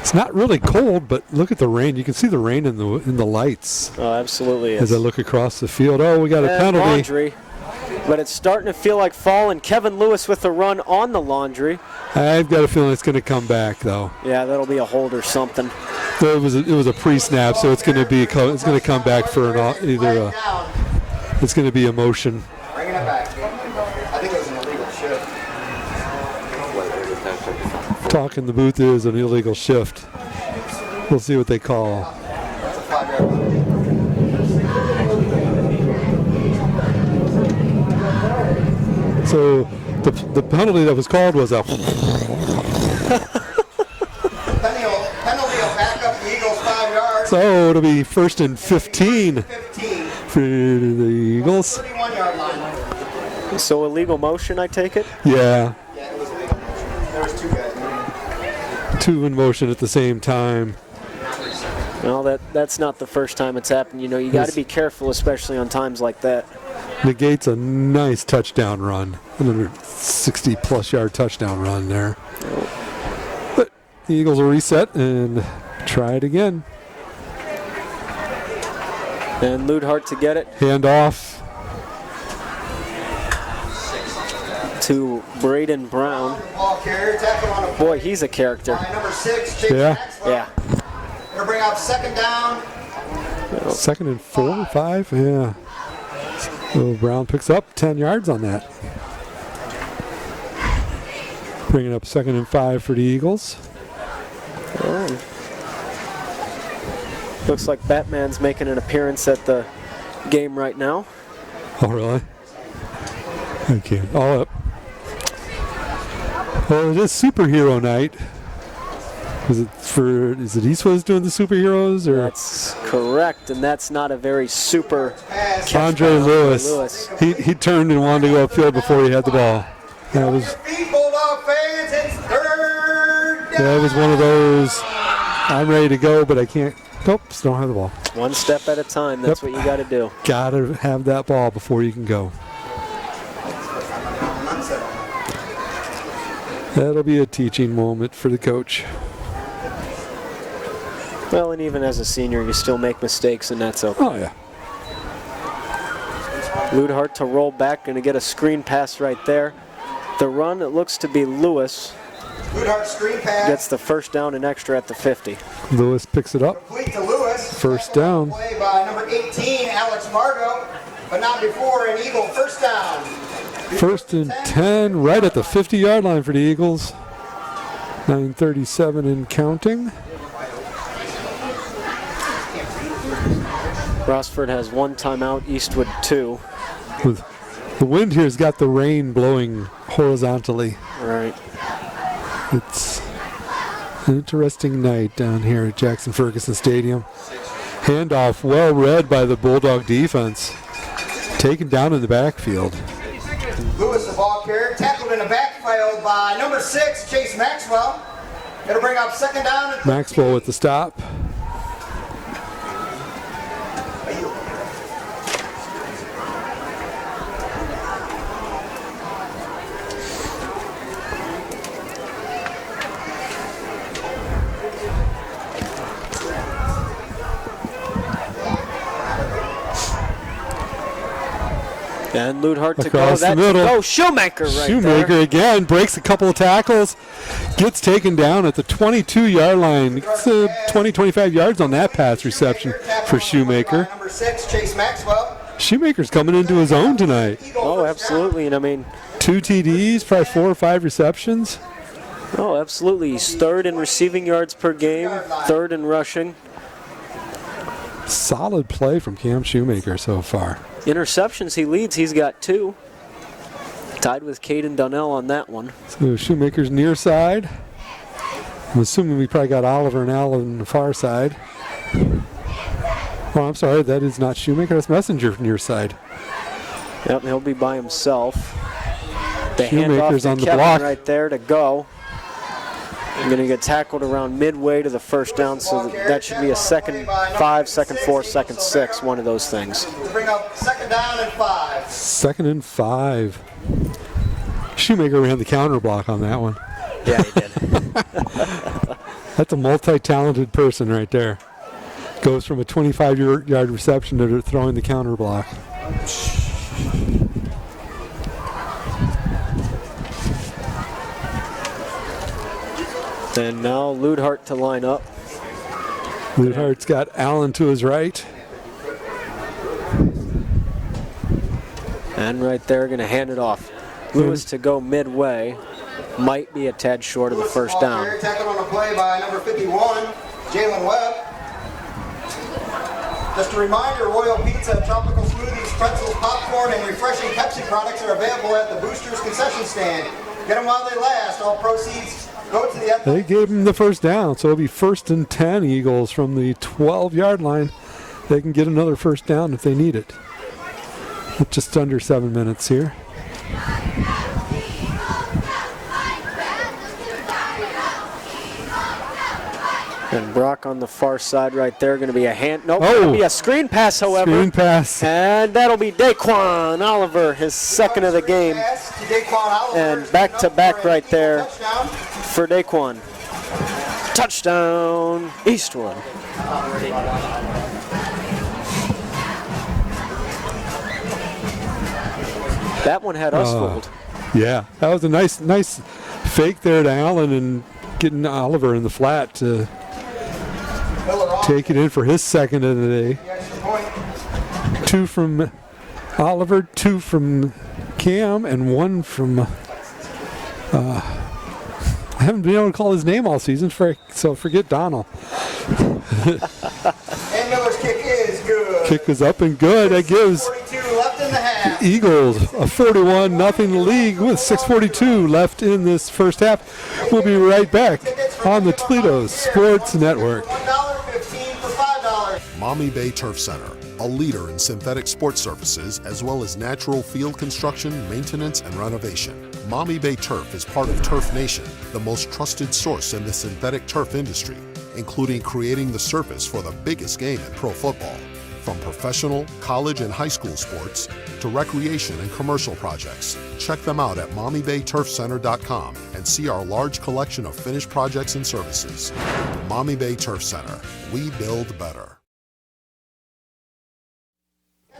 Speaker 1: It's not really cold, but look at the rain. You can see the rain in the lights.
Speaker 2: Oh, absolutely.
Speaker 1: As I look across the field. Oh, we got a penalty.
Speaker 2: Laundry, but it's starting to feel like fall, and Kevin Lewis with the run on the Laundry.
Speaker 1: I've got a feeling it's going to come back, though.
Speaker 2: Yeah, that'll be a hold or something.
Speaker 1: It was a pre-snap, so it's going to come back for it's going to be a motion.
Speaker 3: Bringing it back. I think it was an illegal shift.
Speaker 1: Talk in the booth is an illegal shift. We'll see what they call.
Speaker 3: That's a 5-yard line.
Speaker 1: So the penalty that was called was a.
Speaker 3: Penalty will back up the Eagles 5 yards.
Speaker 1: So it'll be 1st and 15
Speaker 3: 15.
Speaker 1: for the Eagles.
Speaker 3: 31-yard line.
Speaker 2: So illegal motion, I take it?
Speaker 1: Yeah,
Speaker 3: Yeah, it was illegal. There was 2 guys.
Speaker 1: two in motion at the same time.
Speaker 2: Well, that's not the first time it's happened. You know, you got to be careful, especially on times like that.
Speaker 1: Negates a nice touchdown run, another 60-plus yard touchdown run there. But the Eagles will reset and try it again.
Speaker 2: And Ludhart to get it
Speaker 1: Hand off.
Speaker 2: to Braden Brown.
Speaker 3: Ball carrier, tackle on a
Speaker 2: Boy, he's a character.
Speaker 3: by number 6, Chase
Speaker 1: Yeah.
Speaker 3: Maxwell.
Speaker 2: Yeah.
Speaker 3: Gonna bring up 2nd down.
Speaker 1: 2nd and 4, 5, yeah. So Brown picks up 10 yards on that. Bringing up 2nd and 5 for the Eagles.
Speaker 2: Looks like Batman's making an appearance at the game right now.
Speaker 1: Oh, really? Okay, all up. Well, it is superhero night. Is it Eastwood's doing the superheroes, or
Speaker 2: That's correct, and that's not a very super catch
Speaker 1: Andre
Speaker 2: by
Speaker 1: Lewis? He turned and wanted to go upfield before he had the ball. That was
Speaker 3: Bulldog fans, it's 3rd down.
Speaker 1: that was one of those. I'm ready to go, but I can't. Nope, don't have the ball.
Speaker 2: One step at a time. That's
Speaker 1: Yep.
Speaker 2: what you got to do.
Speaker 1: Gotta have that ball before you can go. That'll be a teaching moment for the coach.
Speaker 2: Well, and even as a senior, you still make mistakes, and that's okay.
Speaker 1: Oh, yeah.
Speaker 2: Ludhart to roll back, going to get a screen pass right there. The run, it looks to be Lewis,
Speaker 3: Ludhart screen pass.
Speaker 2: gets the first down and extra at the 50.
Speaker 1: Lewis picks it up.
Speaker 3: Complete to Lewis.
Speaker 1: First down.
Speaker 3: Play by number 18, Alex Margot, but not before an Eagle first down.
Speaker 1: 1st and 10, right at the 50-yard line for the Eagles. 9:37 and counting.
Speaker 2: Rossford has one timeout, Eastwood 2.
Speaker 1: With the wind here has got the rain blowing horizontally.
Speaker 2: Right.
Speaker 1: It's an interesting night down here at Jackson Ferguson Stadium. Handoff well read by the Bulldog defense. Taken down in the backfield.
Speaker 3: Lewis, the ball carrier, tackled in the backfield by number 6, Chase Maxwell. It'll bring up 2nd down. And
Speaker 1: Maxwell with the stop.
Speaker 2: And Ludhart to
Speaker 1: Across
Speaker 2: go.
Speaker 1: the middle.
Speaker 2: Oh, Shoemaker right
Speaker 1: Shoemaker
Speaker 2: there.
Speaker 1: again breaks a couple of tackles, gets taken down at the 22-yard line. It's 20, 25 yards on that pass reception for Shoemaker.
Speaker 3: Number 6, Chase Maxwell.
Speaker 1: Shoemaker's coming into his own tonight.
Speaker 2: Oh, absolutely. And I mean,
Speaker 1: 2 TDs, probably 4 or 5 receptions.
Speaker 2: oh, absolutely. He's 3rd in receiving yards per game, 3rd in rushing.
Speaker 1: Solid play from Cam Shoemaker so far.
Speaker 2: Interceptions he leads, he's got 2. Tied with Caden Donnell on that one.
Speaker 1: So Shoemaker's near side. I'm assuming we probably got Oliver and Al on the far side. Oh, I'm sorry, that is not Shoemaker, that's Messenger near side.
Speaker 2: Yep, he'll be by himself. The
Speaker 1: Shoemaker's
Speaker 2: handoff
Speaker 1: on
Speaker 2: to
Speaker 1: the
Speaker 2: Kevin
Speaker 1: block.
Speaker 2: right there to go. I'm going to get tackled around midway to the first down, so that should be a 2nd 5, 2nd 4, 2nd 6, one of those things.
Speaker 3: To bring up 2nd down and 5.
Speaker 1: 2nd and 5. Shoemaker ran the counter block on that one.
Speaker 2: Yeah, he did.
Speaker 1: That's a multi-talented person right there. Goes from a 25-yard reception to throwing the counter block.
Speaker 2: And now Ludhart to line up.
Speaker 1: Ludhart's got Allen to his right.
Speaker 2: And right there, going to hand it off. Lewis to go midway. Might be a tad short of the first down.
Speaker 3: Tackled on a play by number 51, Jalen Webb. Just a reminder, Royal Pizza, tropical smoothies, pretzels, popcorn, and refreshing Pepsi products are available at the Boosters concession stand. Get them while they last. All proceeds go to the...
Speaker 1: They gave him the first down, so it'll be 1st and 10 Eagles from the 12-yard line. They can get another first down if they need it. Just under 7 minutes here.
Speaker 2: And Brock on the far side right there, going to be a hand. Nope, going to be a screen pass, however.
Speaker 1: Screen pass.
Speaker 2: And that'll be Daquan Oliver, his second of the game. And back-to-back right there for Daquan. Touchdown, Eastwood. That one had us fooled.
Speaker 1: Yeah, that was a nice fake there to Allen and getting Oliver in the flat to take it in for his second of the day. 2 from Oliver, 2 from Cam, and 1 from... I haven't been able to call his name all season, so forget Donald.
Speaker 3: And Miller's kick is good.
Speaker 1: Kick was up and good. That gives
Speaker 3: 42 left in the half.
Speaker 1: Eagles a 41-0 lead with 6:42 left in this first half. We'll be right back on the Toledo Sports Network.
Speaker 3: $1.15 for $5.
Speaker 6: Mommy Bay Turf Center, a leader in synthetic sports surfaces as well as natural field construction, maintenance, and renovation. Mommy Bay Turf is part of Turf Nation, the most trusted source in the synthetic turf industry, including creating the surface for the biggest game in pro football. From professional, college, and high school sports to recreation and commercial projects, check them out at mommybayturfcenter.com and see our large collection of finished projects and services. Mommy Bay Turf Center, we build better.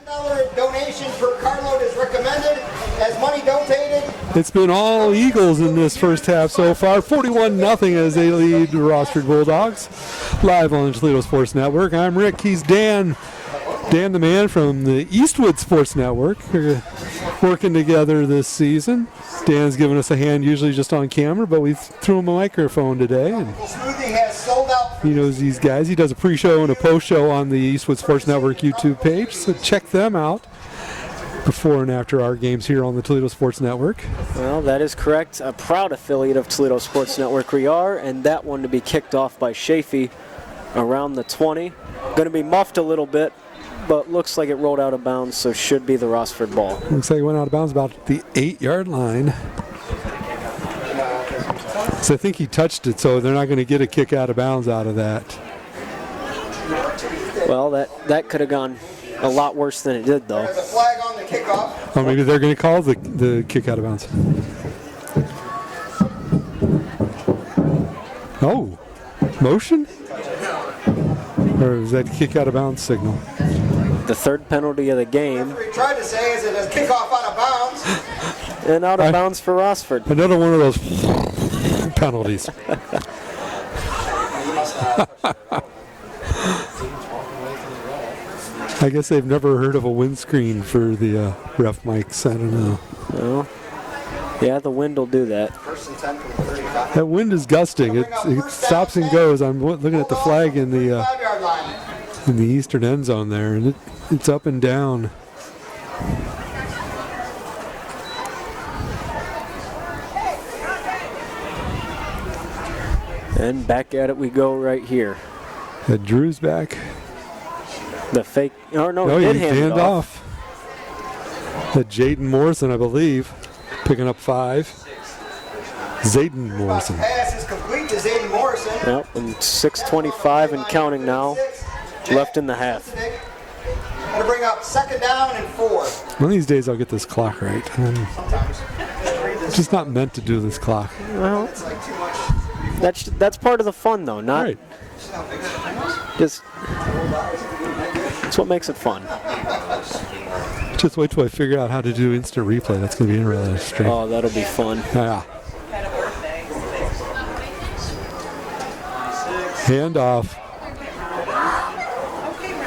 Speaker 3: $10 donation per carload is recommended as money donated.
Speaker 1: It's been all Eagles in this first half so far. 41-0 as they lead the Rossford Bulldogs. Live on the Toledo Sports Network. I'm Rick. He's Dan. Dan the man from the Eastwood Sports Network. We're working together this season. Dan's giving us a hand usually just on camera, but we threw him a microphone today. And he knows these guys. He does a pre-show and a post-show on the Eastwood Sports Network YouTube page, so check them out before and after our games here on the Toledo Sports Network.
Speaker 2: Well, that is correct. A proud affiliate of Toledo Sports Network we are, and that one to be kicked off by Chafee around the 20. Going to be muffed a little bit, but looks like it rolled out of bounds, so should be the Rossford ball.
Speaker 1: Looks like it went out of bounds about the 8-yard line. So I think he touched it, so they're not going to get a kick out of bounds out of that.
Speaker 2: Well, that could have gone a lot worse than it did, though.
Speaker 3: There's a flag on the kickoff.
Speaker 1: Or maybe they're going to call the kick out of bounds. Oh, motion? Or is that kick out of bounds signal?
Speaker 2: The third penalty of the game.
Speaker 3: What we tried to say is it is kickoff out of bounds.
Speaker 2: And out of bounds for Rossford.
Speaker 1: Another one of those penalties. I guess they've never heard of a windscreen for the ref mics. I don't know.
Speaker 2: Well, yeah, the wind will do that.
Speaker 1: That wind is gusting. It stops and goes. I'm looking at the flag in the eastern end zone there, and it's up and down.
Speaker 2: And back at it we go right here.
Speaker 1: Drew's back.
Speaker 2: The fake. Oh, no,
Speaker 1: he
Speaker 2: did
Speaker 1: did
Speaker 2: hand off.
Speaker 1: That Jaden Morrison, I believe, picking up 5. Zayden Morrison.
Speaker 3: Pass is complete to Zayden Morrison.
Speaker 2: Yep, and 6:25 and counting now. Left in the half.
Speaker 3: Going to bring up 2nd down and 4.
Speaker 1: One of these days I'll get this clock right. I'm just not meant to do this clock.
Speaker 2: Well, That's part of the fun, though. Not
Speaker 1: Right.
Speaker 2: just. That's what makes it fun.
Speaker 1: Just wait till I figure out how to do instant replay. That's going to be interesting.
Speaker 2: Oh, that'll be fun.
Speaker 1: Yeah. Handoff.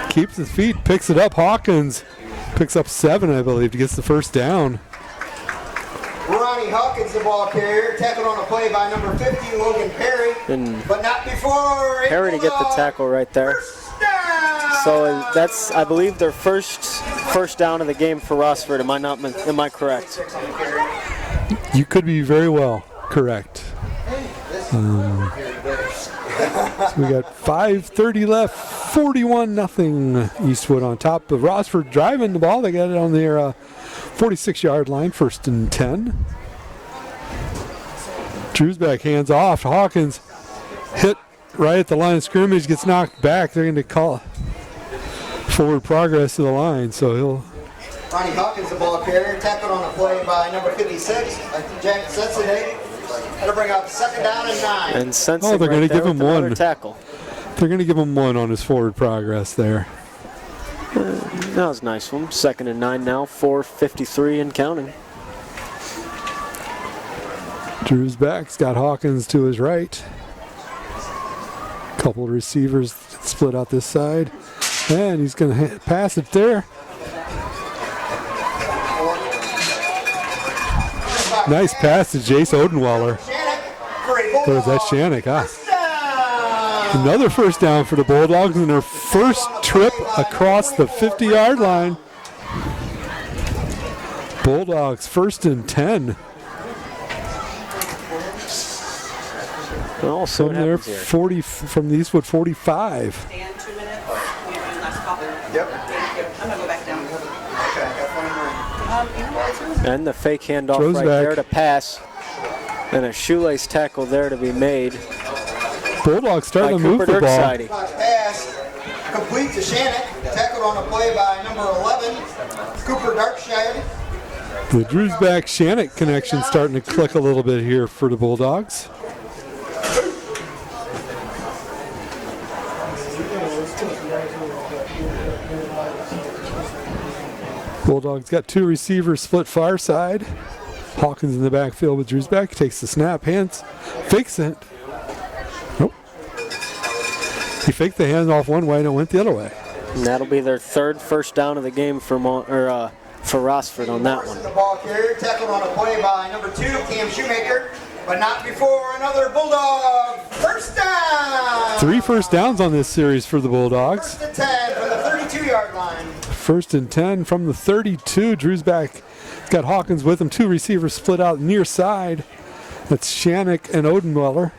Speaker 1: Keeps his feet, picks it up. Hawkins picks up 7, I believe, to get the first down.
Speaker 3: Ronnie Hawkins, the ball carrier, tackled on a play by number 50, Logan Perry, but not before
Speaker 2: Perry to get the tackle right there. So that's, I believe, their first down of the game for Rossford. Am I correct?
Speaker 1: You could be very well correct. So we got 5:30 left, 41-0 Eastwood on top of Rossford driving the ball. They got it on their 46-yard line, 1st and 10. Drewsback hands off. Hawkins hit right at the line of scrimmage, gets knocked back. They're going to call forward progress to the line, so he'll.
Speaker 3: Ronnie Hawkins, the ball carrier, tackled on a play by number 56, Jack Sensitive. That'll bring up 2nd down and 9.
Speaker 2: And Sensitive
Speaker 1: they're going to give him one
Speaker 2: tackle.
Speaker 1: They're going to give him 1 on his forward progress there.
Speaker 2: That was a nice one. 2nd and 9 now, 4:53 and counting.
Speaker 1: Drew's back's got Hawkins to his right. Couple of receivers split out this side. And he's going to pass it there. Nice pass to Jace Odenwaller. Or is that Shannick? Another first down for the Bulldogs in their first trip across the 50-yard line. Bulldogs 1st and 10.
Speaker 2: Well, so
Speaker 1: from there, 40 from the Eastwood 45.
Speaker 8: And 2 minutes. Last call. Yep. I'm gonna go back down.
Speaker 2: And the fake handoff
Speaker 1: Throws
Speaker 2: right
Speaker 1: back.
Speaker 2: there to pass. And a shoelace tackle there to be made.
Speaker 1: Bulldogs starting
Speaker 2: by
Speaker 1: to move
Speaker 2: Cooper
Speaker 1: the ball.
Speaker 2: Dirkseide.
Speaker 3: Pass complete to Shannick, tackled on a play by number 11, Cooper Dirkseide.
Speaker 1: The Drewsback Shannick connection starting to click a little bit here for the Bulldogs. Bulldogs got 2 receivers split far side. Hawkins in the backfield with Drewsback. Takes the snap, hands, fakes it. Nope. He faked the handoff one way and it went the other way.
Speaker 2: And that'll be their 3rd first down of the game for Rossford on that one.
Speaker 3: The ball carrier tackled on a play by number 2, Cam Shoemaker, but not before another Bulldog first down.
Speaker 1: 3 first downs on this series for the Bulldogs.
Speaker 3: 1st and 10 from the 32-yard line.
Speaker 1: 1st and 10 from the 32. Drewsback got Hawkins with him. 2 receivers split out near side. That's Shannick and Odenweller.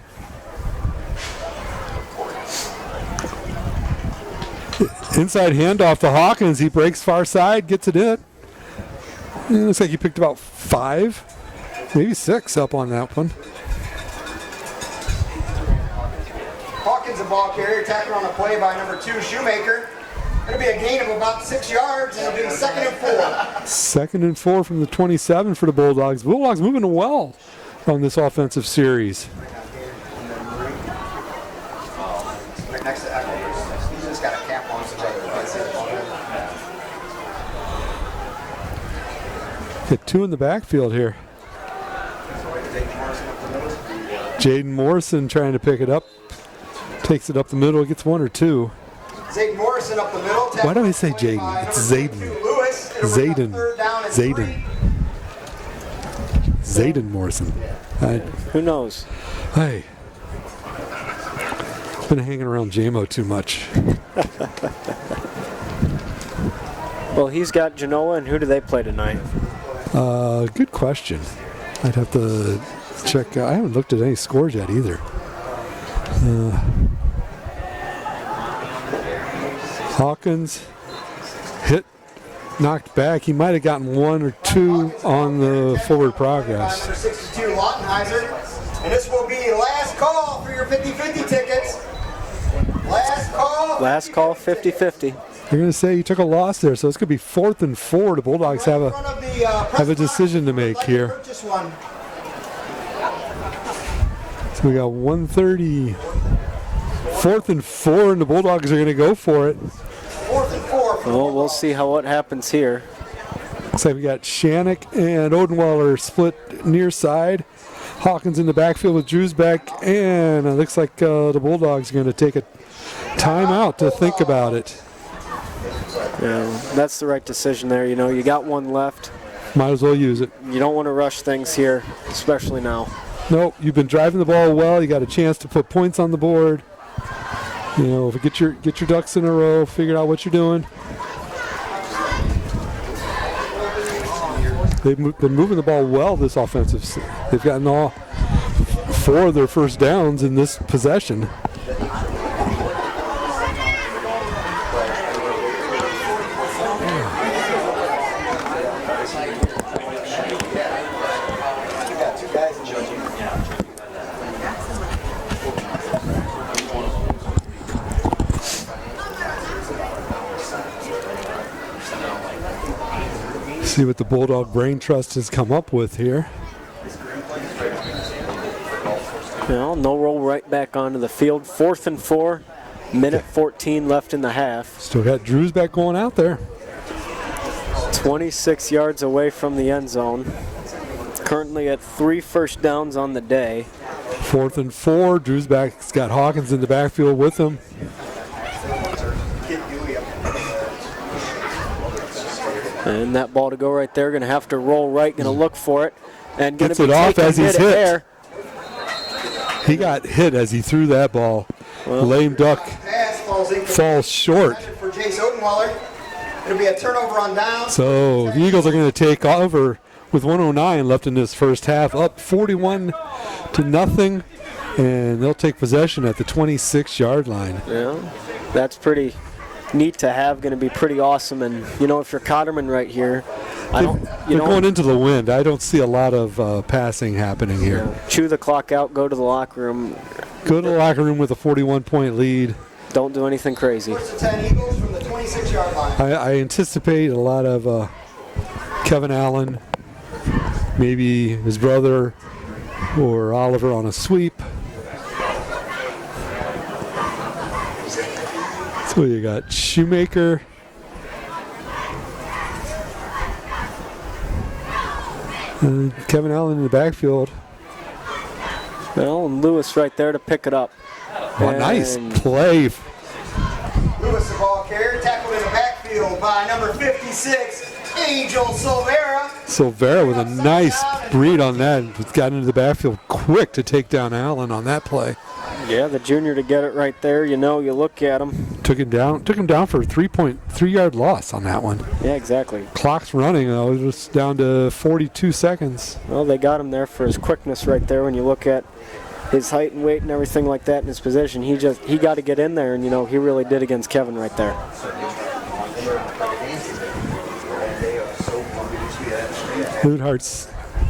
Speaker 1: Inside handoff to Hawkins. He breaks far side, gets it in. It looks like he picked about 5, maybe 6 up on that one.
Speaker 3: Hawkins, the ball carrier, tackled on a play by number 2, Shoemaker. It'll be a gain of about 6 yards, and it'll be 2nd and 4.
Speaker 1: 2nd and 4 from the 27 for the Bulldogs. Bulldogs moving well on this offensive series.
Speaker 3: Right next to Echo. He's just got a cap on, so
Speaker 1: Get 2 in the backfield here. Jaden Morrison trying to pick it up. Takes it up the middle, gets 1 or 2.
Speaker 3: Zayden Morrison up the middle.
Speaker 1: Why do I say Jaden? It's Zayden. Zayden. Zayden. Zayden Morrison.
Speaker 2: Who knows?
Speaker 1: Hey. Been hanging around JMO too much.
Speaker 2: Well, he's got Genoa, and who do they play tonight?
Speaker 1: Good question. I'd have to check. I haven't looked at any scores yet either. Hawkins hit, knocked back. He might have gotten 1 or 2 on the forward progress.
Speaker 3: Number 62, Lautenheiser. And this will be last call for your 50-50 tickets. Last call.
Speaker 2: Last call, 50-50.
Speaker 1: They're going to say he took a loss there, so it's going to be 4th and 4. The Bulldogs have a decision to make here. So we got 1:30. 4th and 4, and the Bulldogs are going to go for it.
Speaker 3: 4th and 4.
Speaker 2: Well, we'll see what happens here.
Speaker 1: Looks like we got Shannick and Odenweiler split near side. Hawkins in the backfield with Drewsbeck, and it looks like the Bulldogs are going to take a timeout to think about it.
Speaker 2: Yeah, that's the right decision there. You know, you got one left.
Speaker 1: Might as well use it.
Speaker 2: You don't want to rush things here, especially now.
Speaker 1: Nope, you've been driving the ball well. You got a chance to put points on the board. You know, get your ducks in a row, figure out what you're doing. They've been moving the ball well this offensive. They've gotten all 4 of their first downs in this possession. See what the Bulldog Brain Trust has come up with here.
Speaker 2: Well, no roll right back onto the field. 4th and 4, minute 14 left in the half.
Speaker 1: Still got Drewsbeck going out there.
Speaker 2: 26 yards away from the end zone. Currently at 3 first downs on the day.
Speaker 1: 4th and 4, Drewsbeck's got Hawkins in the backfield with him.
Speaker 2: And that ball to go right there, going to have to roll right, going to look for it. And going to be
Speaker 1: it off as he's hit.
Speaker 2: There.
Speaker 1: He got hit as he threw that ball. Well, lame duck falls short.
Speaker 3: For Jace Odenweiler. It'll be a turnover on down.
Speaker 1: So the Eagles are going to take over with 1:09 left in this first half, up 41-0, and they'll take possession at the 26-yard line.
Speaker 2: Yeah, that's pretty neat to have. Going to be pretty awesome. And you know, if you're Cotterman right here,
Speaker 1: they're going into the wind. I don't see a lot of passing happening here.
Speaker 2: Yeah. Chew the clock out. Go to the locker room.
Speaker 1: Go to the locker room with a 41-point lead.
Speaker 2: Don't do anything crazy.
Speaker 3: First and 10 Eagles from the 26-yard line.
Speaker 1: I anticipate a lot of Kevin Allen, maybe his brother or Oliver on a sweep. So you got Shoemaker. And Kevin Allen in the backfield.
Speaker 2: Well, and Lewis right there to pick it up.
Speaker 1: Oh, nice play.
Speaker 3: Lewis, the ball carrier, tackled in the backfield by number 56, Angel Silvera.
Speaker 1: Silvera with a nice read on that. Got into the backfield quick to take down Allen on that play.
Speaker 2: Yeah, the junior to get it right there. You know, you look at him.
Speaker 1: Took him down for a 3.3-yard loss on that one.
Speaker 2: Yeah, exactly.
Speaker 1: Clock's running, though. Just down to 42 seconds.
Speaker 2: Well, they got him there for his quickness right there. When you look at his height and weight and everything like that in his position, he got to get in there, and you know, he really did against Kevin right there.
Speaker 1: Ludehart's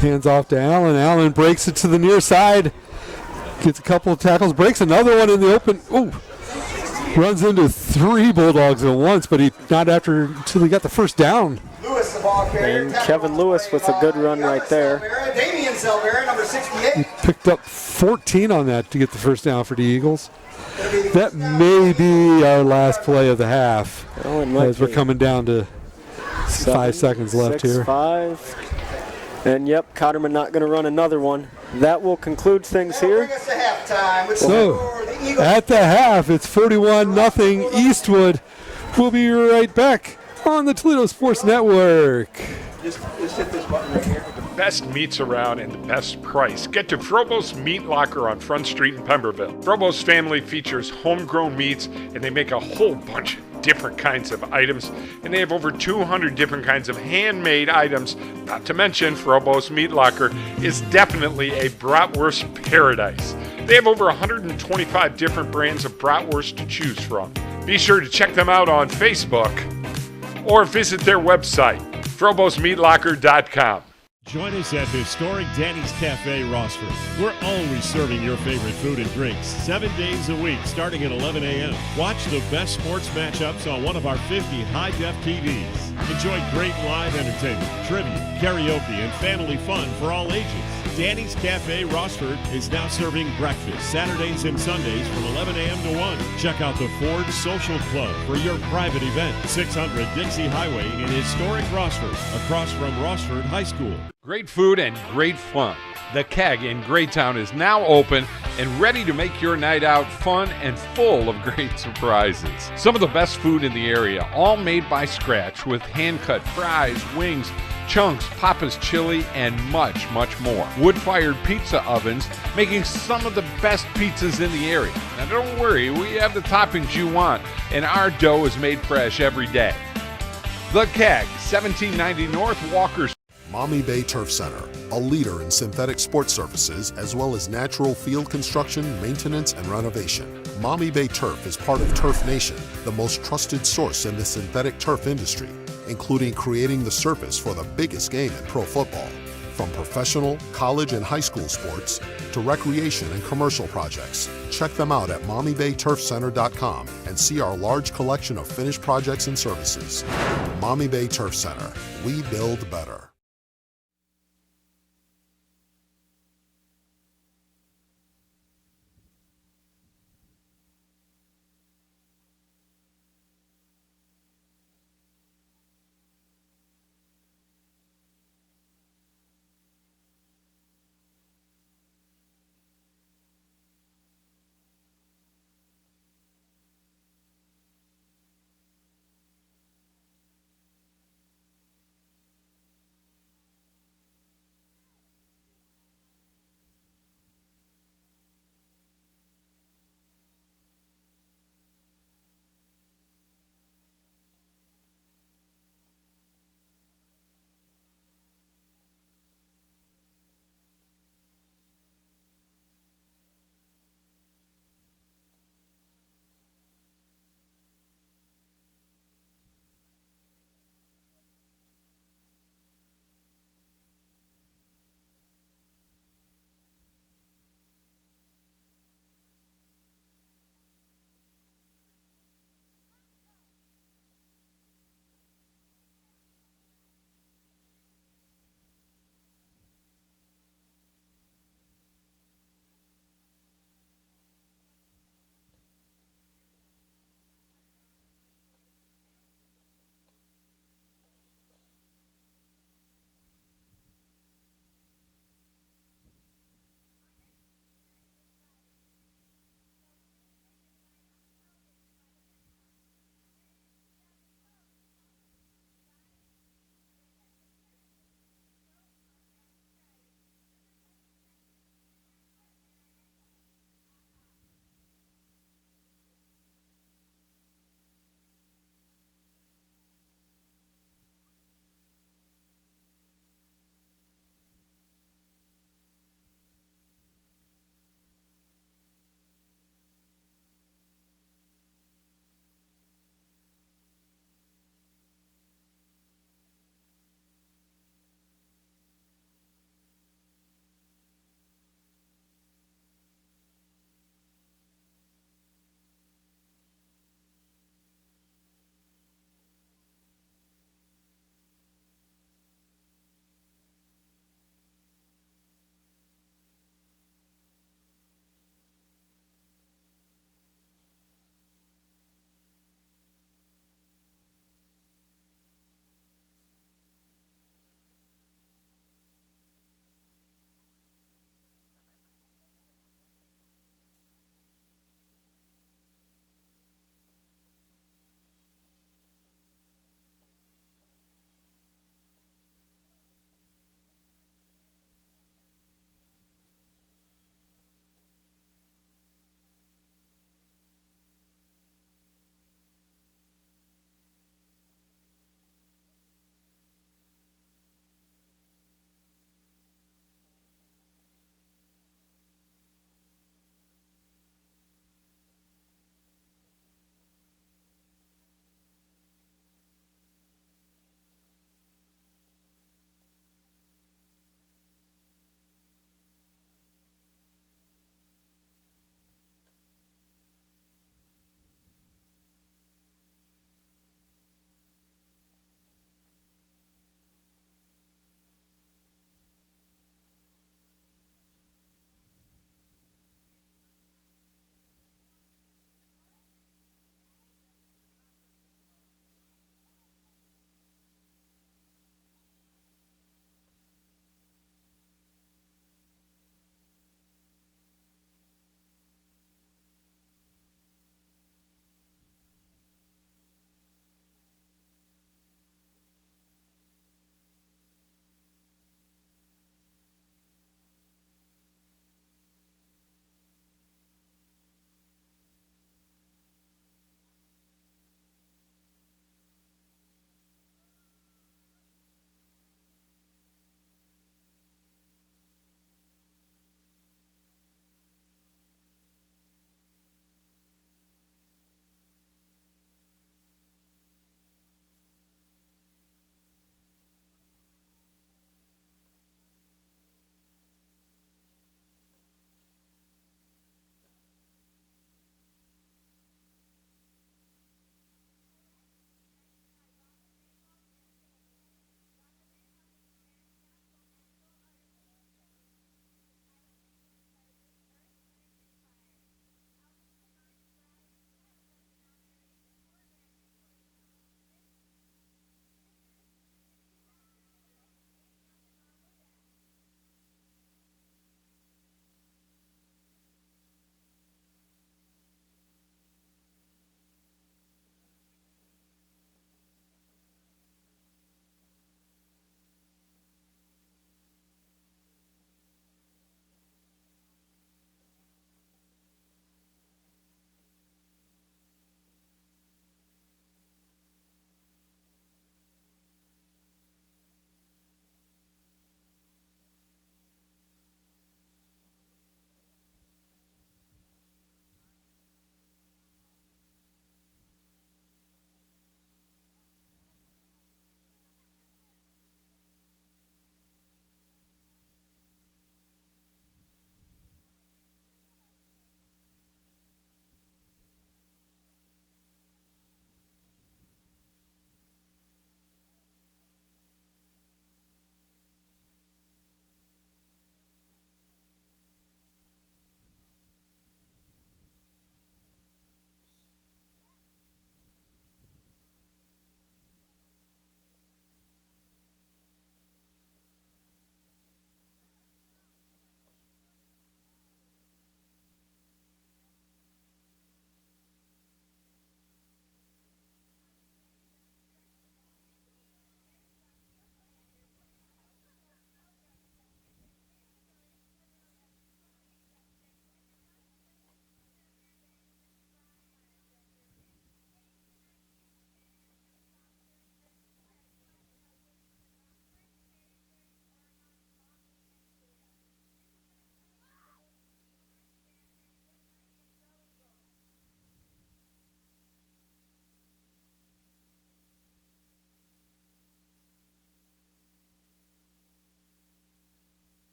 Speaker 1: hands off to Allen. Allen breaks it to the near side. Gets a couple of tackles, breaks another one in the open. Ooh, runs into 3 Bulldogs at once, but until he got the first down.
Speaker 3: Lewis, the ball carrier.
Speaker 2: And Kevin Lewis with a good run right there.
Speaker 3: Damian Silvera, number 68.
Speaker 1: He picked up 14 on that to get the first down for the Eagles. That may be our last play of the half, as we're coming down to 5 seconds left here.
Speaker 2: 5. And yep, Cotterman not going to run another one. That will conclude things here.
Speaker 1: So, at the half, it's 41-0 Eastwood. We'll be right back on the Toledo Sports Network.
Speaker 3: Just hit this button right here.
Speaker 4: The best meats around and the best price. Get to Frobose Meat Locker on Front Street in Pemberville. Frobose family features homegrown meats, and they make a whole bunch of different kinds of items, and they have over 200 different kinds of handmade items. Not to mention, Frobose Meat Locker is definitely a bratwurst paradise. They have over 125 different brands of bratwurst to choose from. Be sure to check them out on Facebook or visit their website, FroboseMeatLocker.com.
Speaker 5: Join us at historic Danny's Cafe, Rossford. We're always serving your favorite food and drinks 7 days a week, starting at 11 a.m. Watch the best sports matchups on one of our 50 high-def TVs. Enjoy great live entertainment, trivia, karaoke, and family fun for all ages. Danny's Cafe Rossford is now serving breakfast Saturdays and Sundays from 11 a.m. to 1. Check out the Ford Social Club for your private event. 600 Dixie Highway in historic Rossford, across from Rossford High School.
Speaker 4: Great food and great fun. The Keg in Greytown is now open and ready to make your night out fun and full of great surprises. Some of the best food in the area, all made by scratch with hand-cut fries, wings, chunks, Papa's chili, and much, much more. Wood-fired pizza ovens making some of the best pizzas in the area. Now don't worry, we have the toppings you want, and our dough is made fresh every day. The Keg, 1790 North Walker's.
Speaker 6: Mommy Bay Turf Center, a leader in synthetic sports surfaces as well as natural field construction, maintenance, and renovation. Mommy Bay Turf is part of Turf Nation, the most trusted source in the synthetic turf industry, including creating the surface for the biggest game in pro football. From professional, college, and high school sports to recreation and commercial projects, check them out at mommybayturfcenter.com and see our large collection of finished projects and services. Mommy Bay Turf Center, we build better.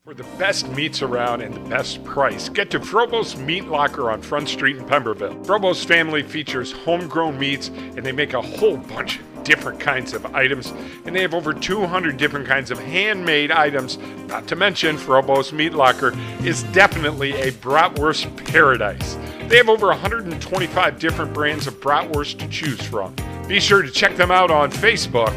Speaker 4: For the best meats around and the best price, get to Frobose Meat Locker on Front Street in Pemberville. Frobose family features homegrown meats, and they make a whole bunch of different kinds of items, and they have over 200 different kinds of handmade items. Not to mention, Frobose Meat Locker is definitely a bratwurst paradise. They have over 125 different brands of bratwurst to choose from. Be sure to check them out on Facebook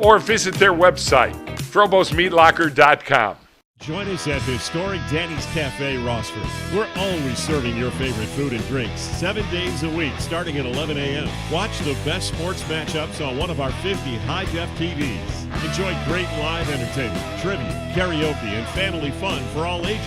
Speaker 4: or visit their website, FroboseMeatLocker.com.
Speaker 5: Join us at historic Danny's Cafe, Rossford. We're always serving your favorite food and drinks 7 days a week starting at 11 a.m. Watch the best sports matchups on one of our 50 high-def TVs. Enjoy great live entertainment, trivia, karaoke, and family fun for all ages.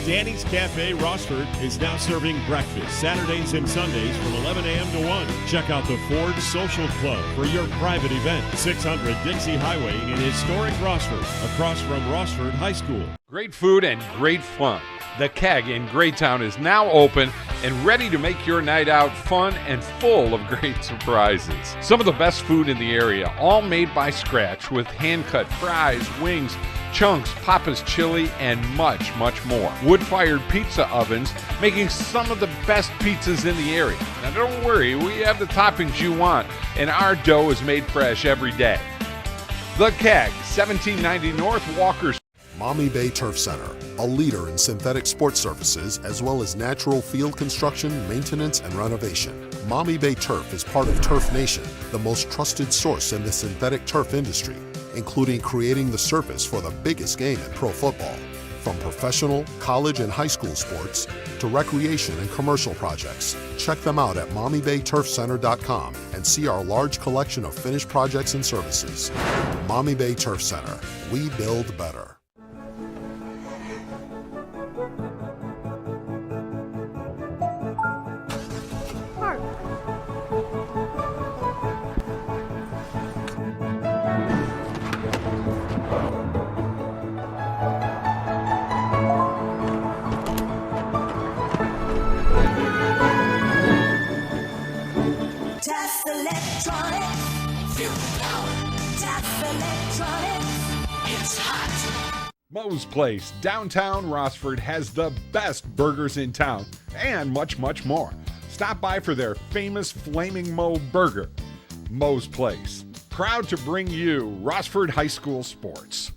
Speaker 5: Danny's Cafe, Rossford is now serving breakfast Saturdays and Sundays from 11 a.m. to 1. Check out the Ford Social Club for your private event. 600 Dixie Highway in historic Rossford, across from Rossford High School.
Speaker 4: Great food and great fun. The Keg in Greytown is now open and ready to make your night out fun and full of great surprises. Some of the best food in the area, all made by scratch with hand-cut fries, wings, chunks, Papa's chili, and much, much more. Wood-fired pizza ovens making some of the best pizzas in the area. Now don't worry, we have the toppings you want, and our dough is made fresh every day. The Keg, 1790 North Walker Street.
Speaker 6: Mommy Bay Turf Center, a leader in synthetic sports surfaces as well as natural field construction, maintenance, and renovation. Mommy Bay Turf is part of Turf Nation, the most trusted source in the synthetic turf industry, including creating the surface for the biggest game in pro football. From professional, college, and high school sports to recreation and commercial projects, check them out at mommybayturfcenter.com and see our large collection of finished projects and services. Mommy Bay Turf Center, we build better.
Speaker 7: Test electronics. Feel the power. Test electronics. It's hot.
Speaker 4: Moe's Place, downtown Rossford, has the best burgers in town and much, much more. Stop by for their famous Flaming Moe burger. Moe's Place, proud to bring you Rossford High School sports.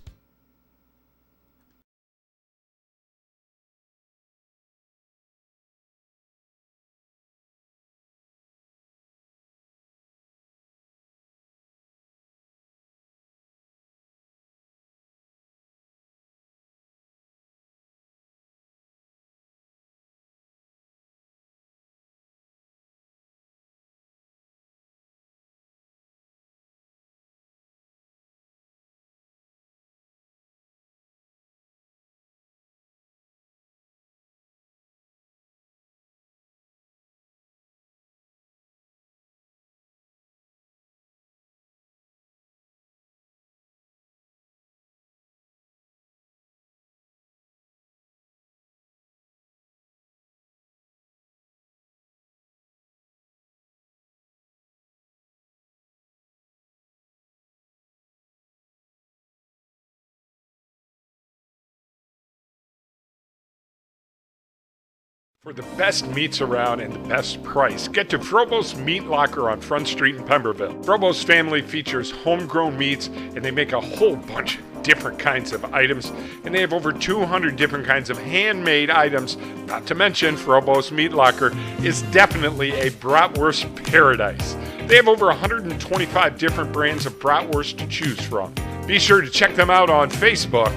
Speaker 4: For the best meats around and the best price, get to Frobose Meat Locker on Front Street in Pemberville. Frobose family features homegrown meats, and they make a whole bunch of different kinds of items, and they have over 200 different kinds of handmade items. Not to mention, Frobose Meat Locker is definitely a bratwurst paradise. They have over 125 different brands of bratwurst to choose from. Be sure to check them out on Facebook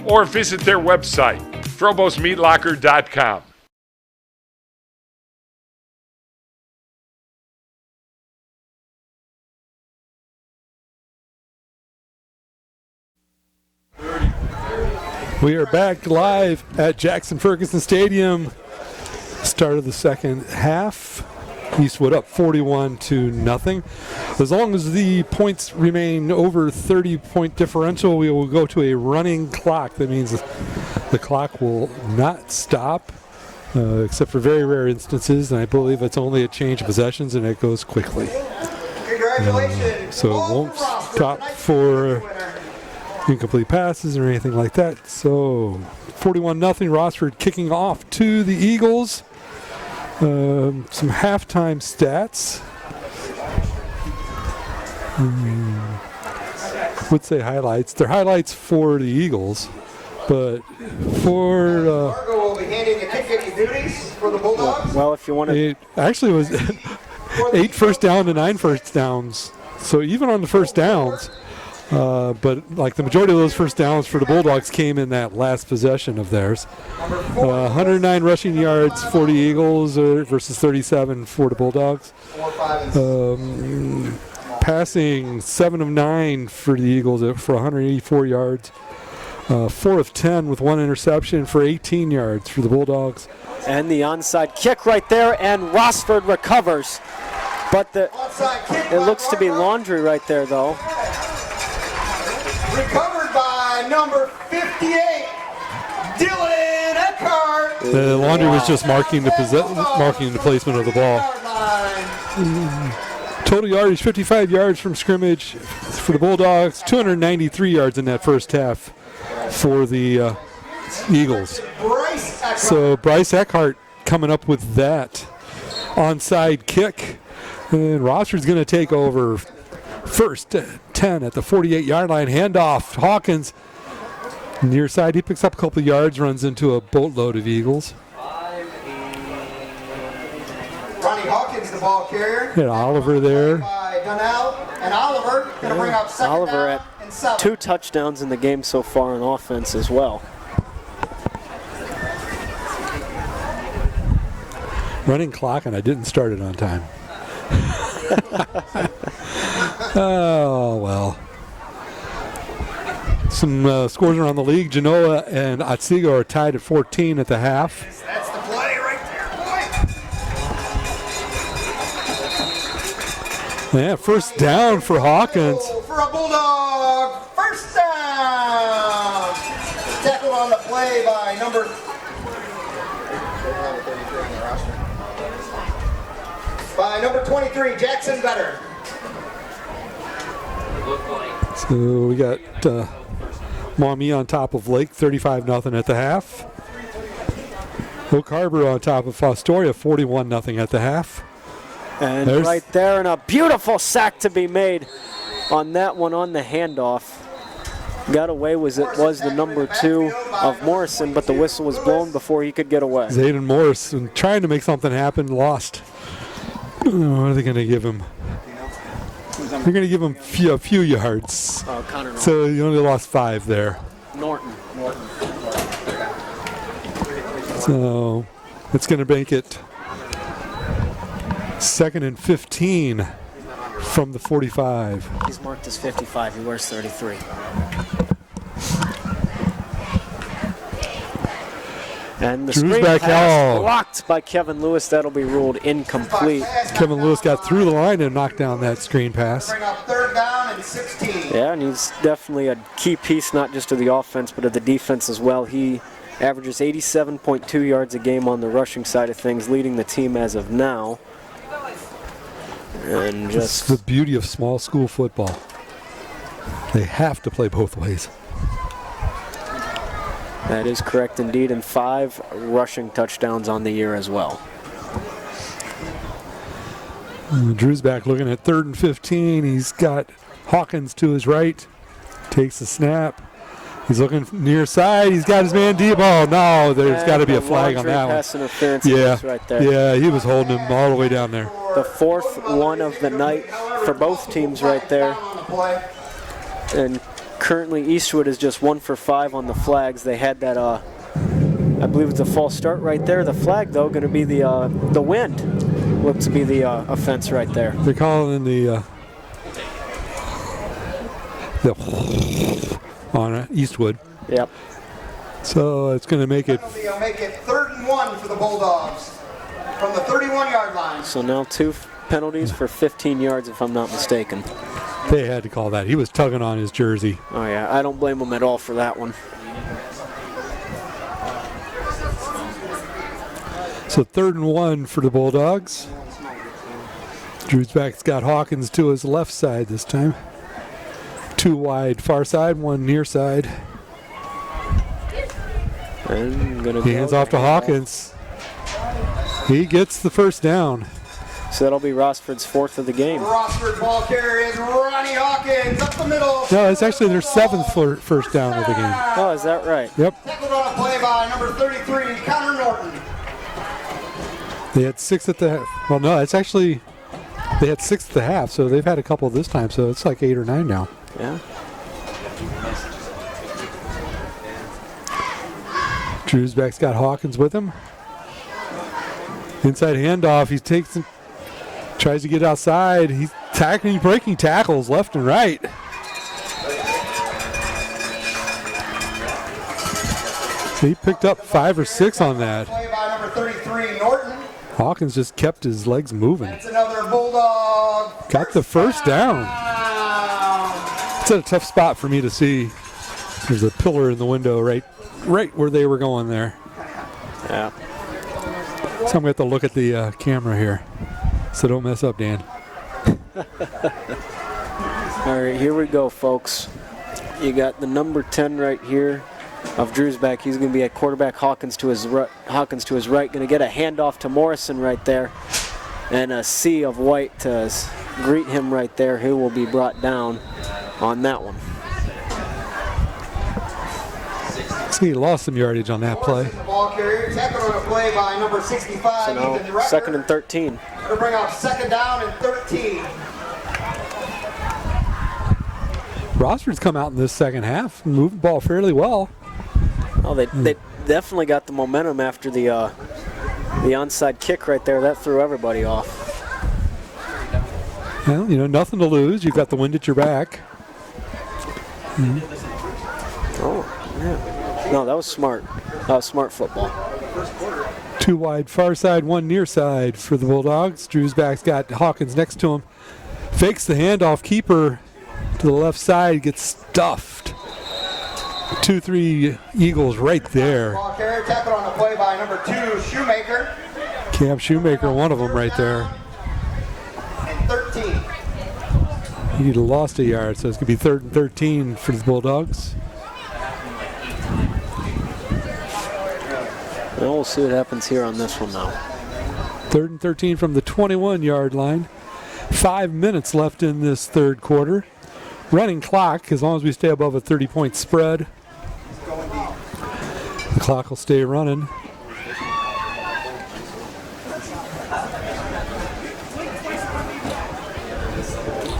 Speaker 4: or visit their website, FroboseMeatLocker.com.
Speaker 1: We are back live at Jackson Ferguson Stadium. Start of the second half. Eastwood up 41-0. As long as the points remain over 30-point differential, we will go to a running clock. That means the clock will not stop, except for very rare instances, and I believe it's only a change of possessions, and it goes quickly.
Speaker 3: Congratulations.
Speaker 1: So it won't stop for incomplete passes or anything like that. So 41-0, Rossford kicking off to the Eagles. Some halftime stats. Would say highlights. They're highlights for the Eagles, but for
Speaker 3: Margo will be handing the kick duties for the Bulldogs.
Speaker 2: Well, if you want to,
Speaker 1: it actually was 8 first down to 9 first downs. So even on the first downs, but like the majority of those first downs for the Bulldogs came in that last possession of theirs. 109 rushing yards for the Eagles versus 37 for the Bulldogs. Passing 7 of 9 for the Eagles for 184 yards. 4 of 10 with 1 interception for 18 yards for the Bulldogs.
Speaker 2: and the onside kick right there, and Rossford recovers. But it looks to be Laundry right there, though.
Speaker 3: Recovered by number 58, Dylan Eckhart.
Speaker 1: The Laundry was just marking the placement of the ball. Total yardage, 55 yards from scrimmage for the Bulldogs, 293 yards in that first half for the Eagles. So Bryce Eckhart coming up with that onside kick. And Rossford's going to take over first 10 at the 48-yard line. Handoff, Hawkins near side. He picks up a couple of yards, runs into a boatload of Eagles.
Speaker 3: Ronnie Hawkins, the ball carrier.
Speaker 1: And Oliver there.
Speaker 3: By Donnell, and Oliver going to bring up second
Speaker 2: Oliver
Speaker 3: down and 7.
Speaker 2: 2 touchdowns in the game so far on offense as well.
Speaker 1: Running clock, and I didn't start it on time. Oh, well. Some scores around the league. Genoa and Otsego are tied at 14 at the half.
Speaker 3: That's the play right there, boy.
Speaker 1: Yeah, first down for Hawkins.
Speaker 3: For a Bulldog, first down. Tackled on the play by number. By number 23, Jackson Better.
Speaker 1: So we got Maumee on top of Lake, 35-0 at the half. Oak Harbor on top of Fostoria, 41-0 at the half.
Speaker 2: And right there, and a beautiful sack to be made on that one on the handoff. Got away was the number 2 of Morrison, but the whistle was blown before he could get away.
Speaker 1: Zayden Morrison trying to make something happen, lost. What are they going to give him? They're going to give him a few yards.
Speaker 2: Oh, Connor Norton.
Speaker 1: So you only lost 5 there.
Speaker 2: Norton.
Speaker 1: So it's going to make it 2nd and 15 from the 45.
Speaker 2: He's marked as 55. He wears 33. And the screen pass blocked by Kevin Lewis. That'll be ruled incomplete.
Speaker 1: Kevin Lewis got through the line and knocked down that screen pass.
Speaker 3: Bring up third down and 16.
Speaker 2: Yeah, and he's definitely a key piece, not just of the offense, but of the defense as well. He averages 87.2 yards a game on the rushing side of things, leading the team as of now. And just
Speaker 1: the beauty of small school football. They have to play both ways.
Speaker 2: That is correct indeed, and 5 rushing touchdowns on the year as well.
Speaker 1: Drew's back looking at 3rd and 15. He's got Hawkins to his right. Takes the snap. He's looking near side. He's got his man deep. Oh, no, there's got to be a flag on that
Speaker 2: pass
Speaker 1: one.
Speaker 2: Interference right there.
Speaker 1: Yeah, he was holding him all the way down there.
Speaker 2: The 4th one of the night for both teams right there. And currently Eastwood is just 1 for 5 on the flags. They had that, I believe it's a false start right there. The flag, though, going to be the wind. Looks to be the offense right there.
Speaker 1: They're calling the on Eastwood.
Speaker 2: Yep.
Speaker 1: So it's going to make it.
Speaker 3: It'll make it 3rd and 1 for the Bulldogs from the 31-yard line.
Speaker 2: So now 2 penalties for 15 yards, if I'm not mistaken.
Speaker 1: They had to call that. He was tugging on his jersey.
Speaker 2: Oh, yeah. I don't blame him at all for that one.
Speaker 1: So 3rd and 1 for the Bulldogs. Drew's back. Got Hawkins to his left side this time. 2 wide far side, 1 near side.
Speaker 2: And gonna
Speaker 1: Hands off to Hawkins. He gets the first down.
Speaker 2: So that'll be Rossford's 4th of the game.
Speaker 3: Rossford ball carrier is Ronnie Hawkins up the middle.
Speaker 1: No, it's actually their 7th first down of the game.
Speaker 2: Oh, is that right?
Speaker 1: Yep.
Speaker 3: Tackled on a play by number 33, Connor Norton.
Speaker 1: They had 6 at the well, no, it's actually they had 6 at the half, so they've had a couple this time, so it's like 8 or 9 now.
Speaker 2: Yeah.
Speaker 1: Drewsback's got Hawkins with him. Inside handoff, he tries to get outside. He's tackling, breaking tackles left and right. So he picked up 5 or 6 on that.
Speaker 3: Play by number 33, Norton.
Speaker 1: Hawkins just kept his legs moving.
Speaker 3: It's another Bulldog.
Speaker 1: Got the first down. It's a tough spot for me to see. There's a pillar in the window right where they were going there.
Speaker 2: Yeah.
Speaker 1: So I'm going to have to look at the camera here. So don't mess up, Dan.
Speaker 2: All right, here we go, folks. You got the number 10 right here of Drewsback. He's going to be at quarterback. Hawkins to his right. Going to get a handoff to Morrison right there. And a sea of white to greet him right there. Who will be brought down on that one.
Speaker 1: So he lost some yardage on that play.
Speaker 3: The ball carrier tackled on a play by number 65.
Speaker 2: So now,
Speaker 3: Ethan Director.
Speaker 2: 2nd and 13.
Speaker 3: Gonna bring up 2nd down and 13.
Speaker 1: Rossford's come out in this second half and moved the ball fairly well.
Speaker 2: Oh, they definitely got the momentum after the onside kick right there. That threw everybody off.
Speaker 1: Well, nothing to lose. You've got the wind at your back.
Speaker 2: Oh, yeah. No, that was smart. That was smart football.
Speaker 1: 2 wide far side, 1 near side for the Bulldogs. Drewsback's got Hawkins next to him. Fakes the handoff. Keeper to the left side gets stuffed. 2-3 Eagles right there.
Speaker 3: Ball carrier tackled on a play by number 2, Shoemaker.
Speaker 1: Cam Shoemaker, one of them right there.
Speaker 3: And 13.
Speaker 1: He lost a yard, so it's going to be 3rd and 13 for the Bulldogs.
Speaker 2: Well, we'll see what happens here on this one now.
Speaker 1: 3rd and 13 from the 21-yard line. 5 minutes left in this third quarter. Running clock, as long as we stay above a 30-point spread. The clock will stay running.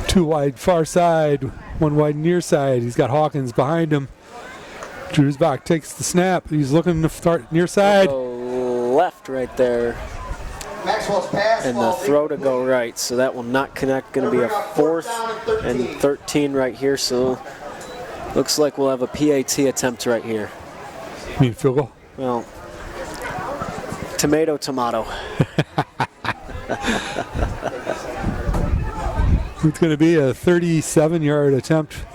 Speaker 1: Two wide far side, 1 wide near side. He's got Hawkins behind him. Drewsback takes the snap. He's looking to start near side.
Speaker 2: Left right there.
Speaker 3: Maxwell's pass.
Speaker 2: And the throw to go right. So that will not connect. Going to be a 4th and 13 right here. So looks like we'll have a PAT attempt right here.
Speaker 1: You mean field goal?
Speaker 2: Well, tomato.
Speaker 1: It's going to be a 37-yard attempt.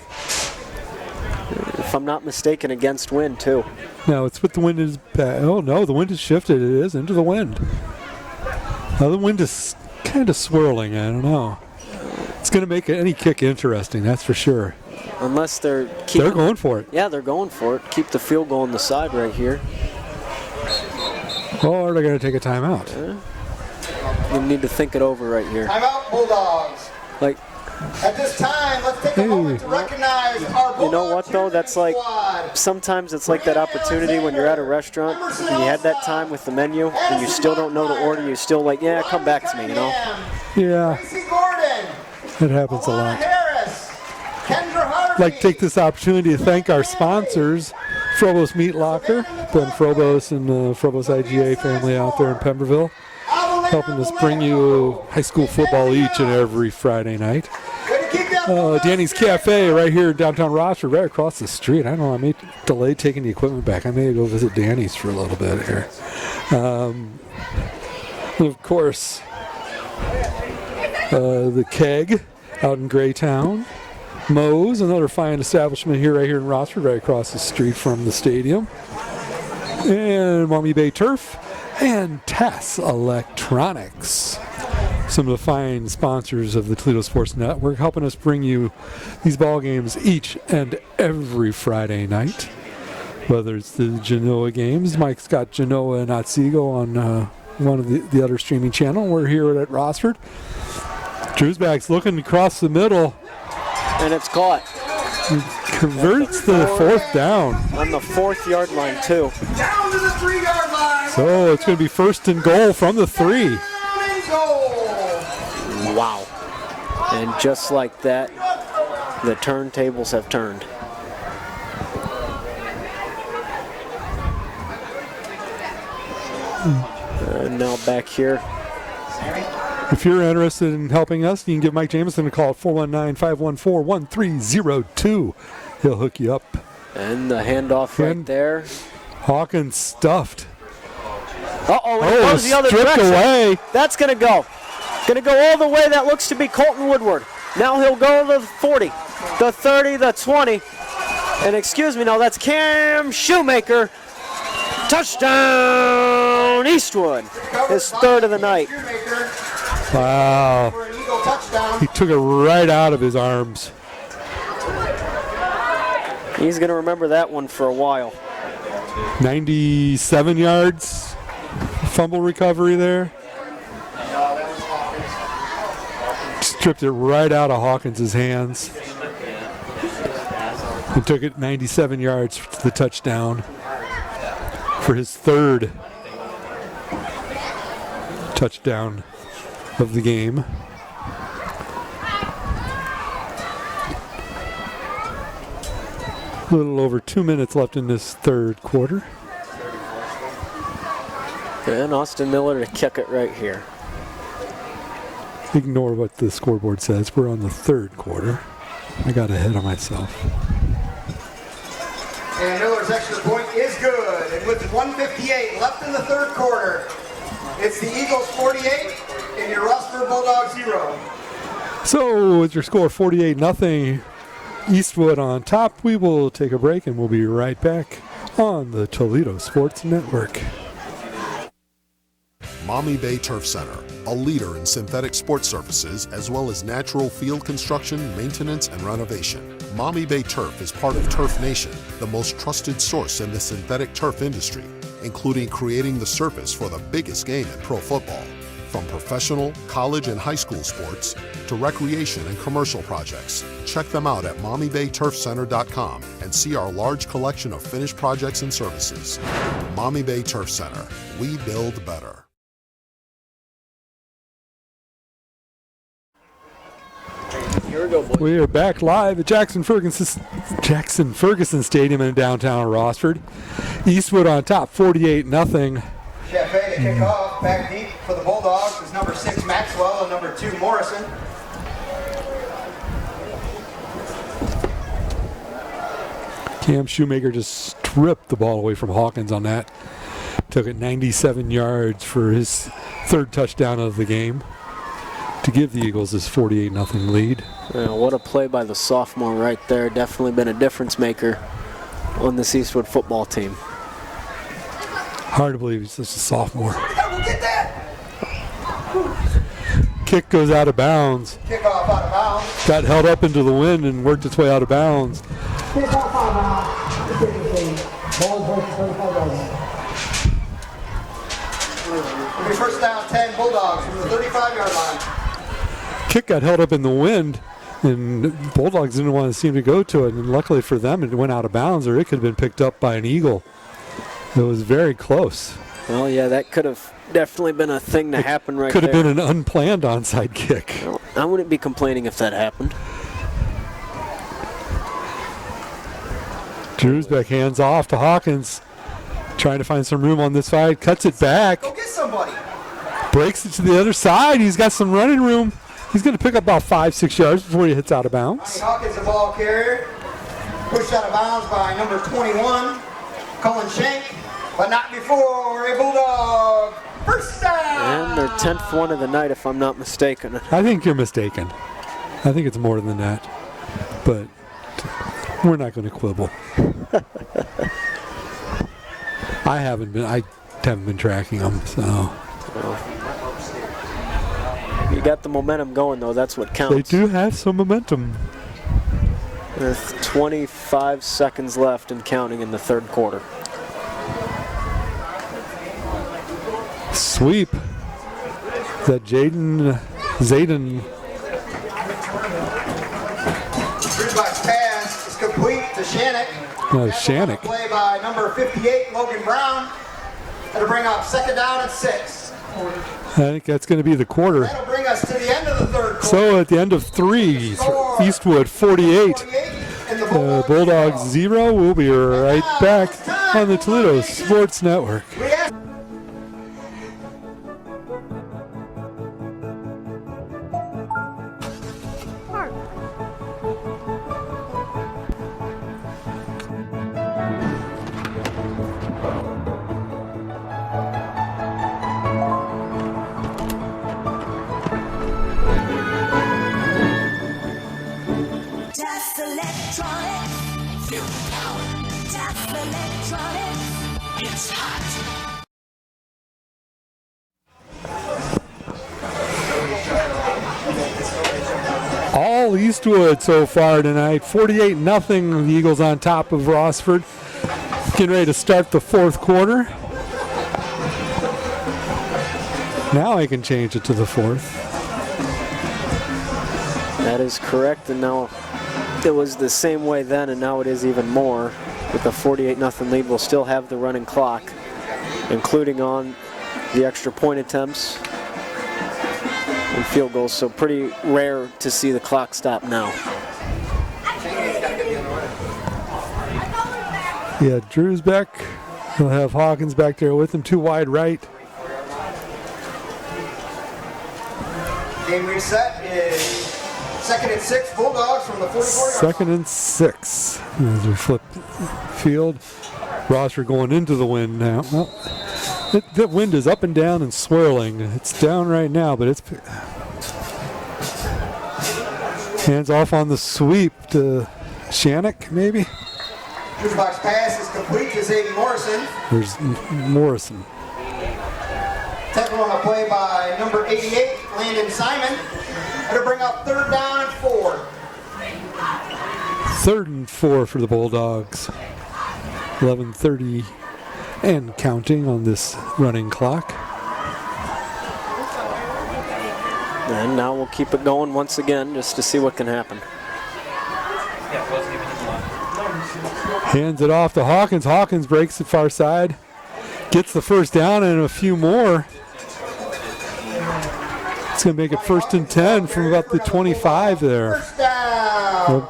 Speaker 2: If I'm not mistaken, against wind too.
Speaker 1: No, it's with the wind is back. Oh no, the wind has shifted. It is into the wind. Now the wind is kind of swirling. I don't know. It's going to make any kick interesting, that's for sure.
Speaker 2: Unless they're
Speaker 1: going for it.
Speaker 2: Yeah, they're going for it. Keep the field goal on the side right here.
Speaker 1: Or they're going to take a timeout.
Speaker 2: You need to think it over right here.
Speaker 3: Timeout, Bulldogs.
Speaker 2: Like,
Speaker 3: at this time, let's take a moment to recognize our Bulldogs.
Speaker 2: You know what though? That's like
Speaker 3: squad.
Speaker 2: sometimes it's like that opportunity when you're at a restaurant and you had that time with the menu and you still don't know the order. You're still like, yeah, come back to me, you know?
Speaker 1: Yeah,
Speaker 3: Tracy Gordon.
Speaker 1: it happens a
Speaker 3: Alana
Speaker 1: lot.
Speaker 3: Harris. Kendra Harvey.
Speaker 1: I'd like to take this opportunity to thank our sponsors, Frobose Meat Locker, Ben Frobose and the Frobose IGA family out there in Pemberville, helping us bring you high school football each and every Friday night. Danny's Cafe right here in downtown Rossford, right across the street. I don't know, I may delay taking the equipment back. I may go visit Danny's for a little bit here. Of course, the Keg out in Greytown. Moe's, another fine establishment here, right here in Rossford, right across the street from the stadium. And Maumee Bay Turf and Tess Electronics. some of the fine sponsors of the Toledo Sports Network, helping us bring you these ball games each and every Friday night. Whether it's the Genoa games, Mike's got Genoa and Otsego on one of the other streaming channel. We're here at Rossford. Drew's back's looking across the middle.
Speaker 2: And it's caught.
Speaker 1: He converts the 4th down.
Speaker 2: On the 4th-yard line, too.
Speaker 3: Down to the 3-yard line.
Speaker 1: So it's going to be 1st and goal from the 3.
Speaker 3: Down and goal.
Speaker 2: Wow. And just like that, the turntables have turned. Now back here.
Speaker 1: If you're interested in helping us, you can give Mike Jameson a call at 419-514-1302. He'll hook you up.
Speaker 2: And the handoff right there.
Speaker 1: Hawkins stuffed.
Speaker 2: Uh-oh, and it goes the other
Speaker 1: stripped
Speaker 2: direction.
Speaker 1: away.
Speaker 2: That's going to go. Going to go all the way. That looks to be Colton Woodward. Now he'll go to the 40, the 30, the 20. And excuse me, no, that's Cam Shoemaker. Touchdown, Eastwood. His 3rd of the night.
Speaker 1: Wow.
Speaker 3: For an Eagle touchdown.
Speaker 1: He took it right out of his arms.
Speaker 2: He's going to remember that one for a while.
Speaker 1: 97 yards. Fumble recovery there. Stripped it right out of Hawkins' hands. He took it 97 yards to the touchdown for his 3rd touchdown of the game. A little over 2 minutes left in this 3rd quarter.
Speaker 2: And Austin Miller to kick it right here.
Speaker 1: Ignore what the scoreboard says. We're on the 3rd quarter. I got ahead of myself.
Speaker 3: And Miller's extra point is good. And with 1:58 left in the 3rd quarter, it's the Eagles 48 and your Rossford Bulldogs 0.
Speaker 1: So with your score 48-0, Eastwood on top. We will take a break and we'll be right back on the Toledo Sports Network.
Speaker 6: Mommy Bay Turf Center, a leader in synthetic sports surfaces as well as natural field construction, maintenance, and renovation. Mommy Bay Turf is part of Turf Nation, the most trusted source in the synthetic turf industry, including creating the surface for the biggest game in pro football. From professional, college, and high school sports to recreation and commercial projects, check them out at mommybayturfcenter.com and see our large collection of finished projects and services. Mommy Bay Turf Center, we build better.
Speaker 1: We are back live at Jackson Ferguson Stadium in downtown Rossford. Eastwood on top, 48-0.
Speaker 3: Chaffee to kick off. Back deep for the Bulldogs is number 6 Maxwell and number 2 Morrison.
Speaker 1: Cam Shoemaker just stripped the ball away from Hawkins on that. Took it 97 yards for his 3rd touchdown of the game to give the Eagles this 48-0 lead.
Speaker 2: What a play by the sophomore right there. Definitely been a difference maker on this Eastwood football team.
Speaker 1: Hard to believe he's just a sophomore.
Speaker 3: Get that!
Speaker 1: Kick goes out of bounds.
Speaker 3: Kickoff out of bounds.
Speaker 1: Got held up into the wind and worked its way out of bounds.
Speaker 3: Kickoff out of bounds. It'll be 1st down 10 Bulldogs from the 35-yard line.
Speaker 1: Kick got held up in the wind, and Bulldogs didn't want to seem to go to it. And luckily for them, it went out of bounds, or it could have been picked up by an Eagle. It was very close.
Speaker 2: Well, yeah, that could have definitely been a thing to happen right there.
Speaker 1: Could have been an unplanned onside kick.
Speaker 2: Well, I wouldn't be complaining if that happened.
Speaker 1: Drewsbeck hands off to Hawkins. Trying to find some room on this side. Cuts it back.
Speaker 3: Go get somebody.
Speaker 1: Breaks it to the other side. He's got some running room. He's going to pick up about 5-6 yards before he hits out of bounds.
Speaker 3: Hawkins, the ball carrier. Pushed out of bounds by number 21, Colin Shank, but not before a Bulldog. 1st down.
Speaker 2: And their 10th one of the night, if I'm not mistaken.
Speaker 1: I think you're mistaken. I think it's more than that. But we're not going to quibble. I haven't been tracking them, so.
Speaker 2: You got the momentum going, though. That's what counts.
Speaker 1: They do have some momentum.
Speaker 2: With 25 seconds left and counting in the third quarter.
Speaker 1: Sweep. That Zayden.
Speaker 3: Box pass is complete to Shannick.
Speaker 1: Shannick.
Speaker 3: Play by number 58, Logan Brown. That'll bring up second down and 6.
Speaker 1: I think that's going to be the quarter.
Speaker 3: That'll bring us to the end of the third quarter.
Speaker 1: So at the end of 3, Eastwood 48, Bulldogs 0. We'll be right back on the Toledo Sports Network.
Speaker 7: Test electronics. Feel the power. Test electronics. It's hot.
Speaker 1: All Eastwood so far tonight. 48-0. The Eagles on top of Rossford. Getting ready to start the fourth quarter. Now I can change it to the fourth.
Speaker 2: That is correct, and now it was the same way then, and now it is even more. With a 48-0 lead, we'll still have the running clock, including on the extra point attempts and field goals, so pretty rare to see the clock stop now.
Speaker 1: Yeah, Drew's back. He'll have Hawkins back there with him, 2 wide right.
Speaker 3: Game reset is second and 6, Bulldogs from the 44-yard line.
Speaker 1: Second and 6. As we flip field. Rossford going into the wind now. Well, the wind is up and down and swirling. It's down right now, but it's hands off on the sweep to Shannick, maybe.
Speaker 3: Box pass is complete to Xavier Morrison.
Speaker 1: There's Morrison.
Speaker 3: Tackle on a play by number 88, Landon Simon. It'll bring up third down and 4.
Speaker 1: 3rd and 4 for the Bulldogs. 11:30 and counting on this running clock.
Speaker 2: And now we'll keep it going once again just to see what can happen.
Speaker 1: Hands it off to Hawkins. Hawkins breaks the far side. Gets the first down and a few more. It's going to make it 1st and 10 from about the 25 there.
Speaker 3: First down.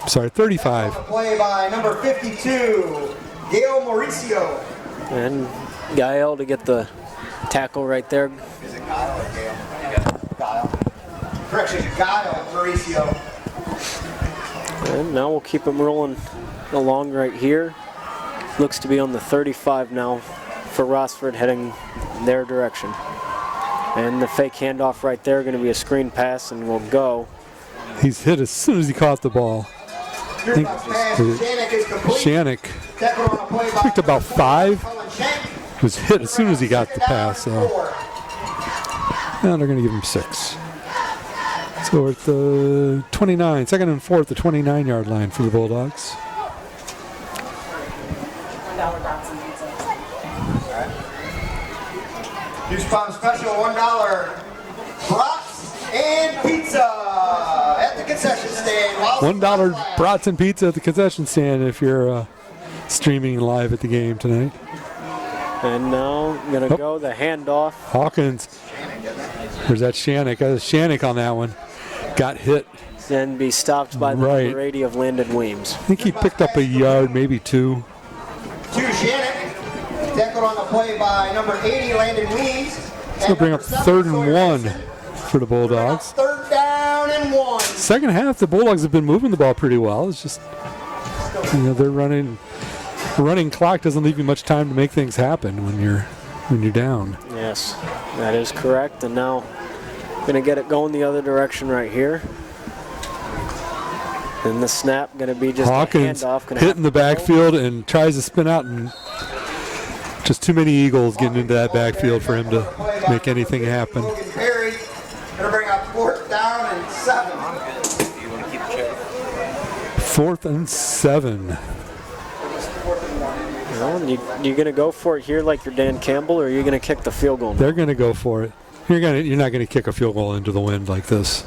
Speaker 1: Sorry, 35.
Speaker 3: Play by number 52, Gail Mauricio.
Speaker 2: And Gael to get the tackle right there.
Speaker 3: Is it Kyle or Gail? Kyle. Correction, Kyle Mauricio.
Speaker 2: And now we'll keep him rolling along right here. Looks to be on the 35 now for Rossford, heading their direction. And the fake handoff right there, going to be a screen pass, and we'll go.
Speaker 1: He's hit as soon as he caught the ball. I think Shannick picked about 5. Was hit as soon as he got the pass. So. And they're going to give him 6. So we're at the 29, 2nd and 4 at the 29-yard line for the Bulldogs.
Speaker 3: Juice Pound Special, $1 brats and pizza at the concession stand.
Speaker 1: $1 brats and pizza at the concession stand if you're streaming live at the game tonight.
Speaker 2: And now going to go the handoff.
Speaker 1: Hawkins. Where's that Shannick? Shannick on that one. Got hit.
Speaker 2: Then be stopped by the number 80 of Landon Weems.
Speaker 1: I think he picked up a yard, maybe 2.
Speaker 3: To Shannick. Tackled on the play by number 80, Landon Weems.
Speaker 1: It's going to bring up 3rd and 1 for the Bulldogs.
Speaker 3: 3rd down and 1.
Speaker 1: Second half, the Bulldogs have been moving the ball pretty well. It's just, they're running. The running clock doesn't leave you much time to make things happen when you're down.
Speaker 2: Yes, that is correct. And now going to get it going the other direction right here. And the snap going to be just
Speaker 1: Hawkins
Speaker 2: a handoff.
Speaker 1: Hitting the backfield and tries to spin out, and just too many Eagles getting into that backfield for him to make anything happen.
Speaker 3: It'll bring
Speaker 1: 4th and 7.
Speaker 2: Well, you going to go for it here like you're Dan Campbell, or are you going to kick the field goal?
Speaker 1: They're going to go for it. You're not going to kick a field goal into the wind like this.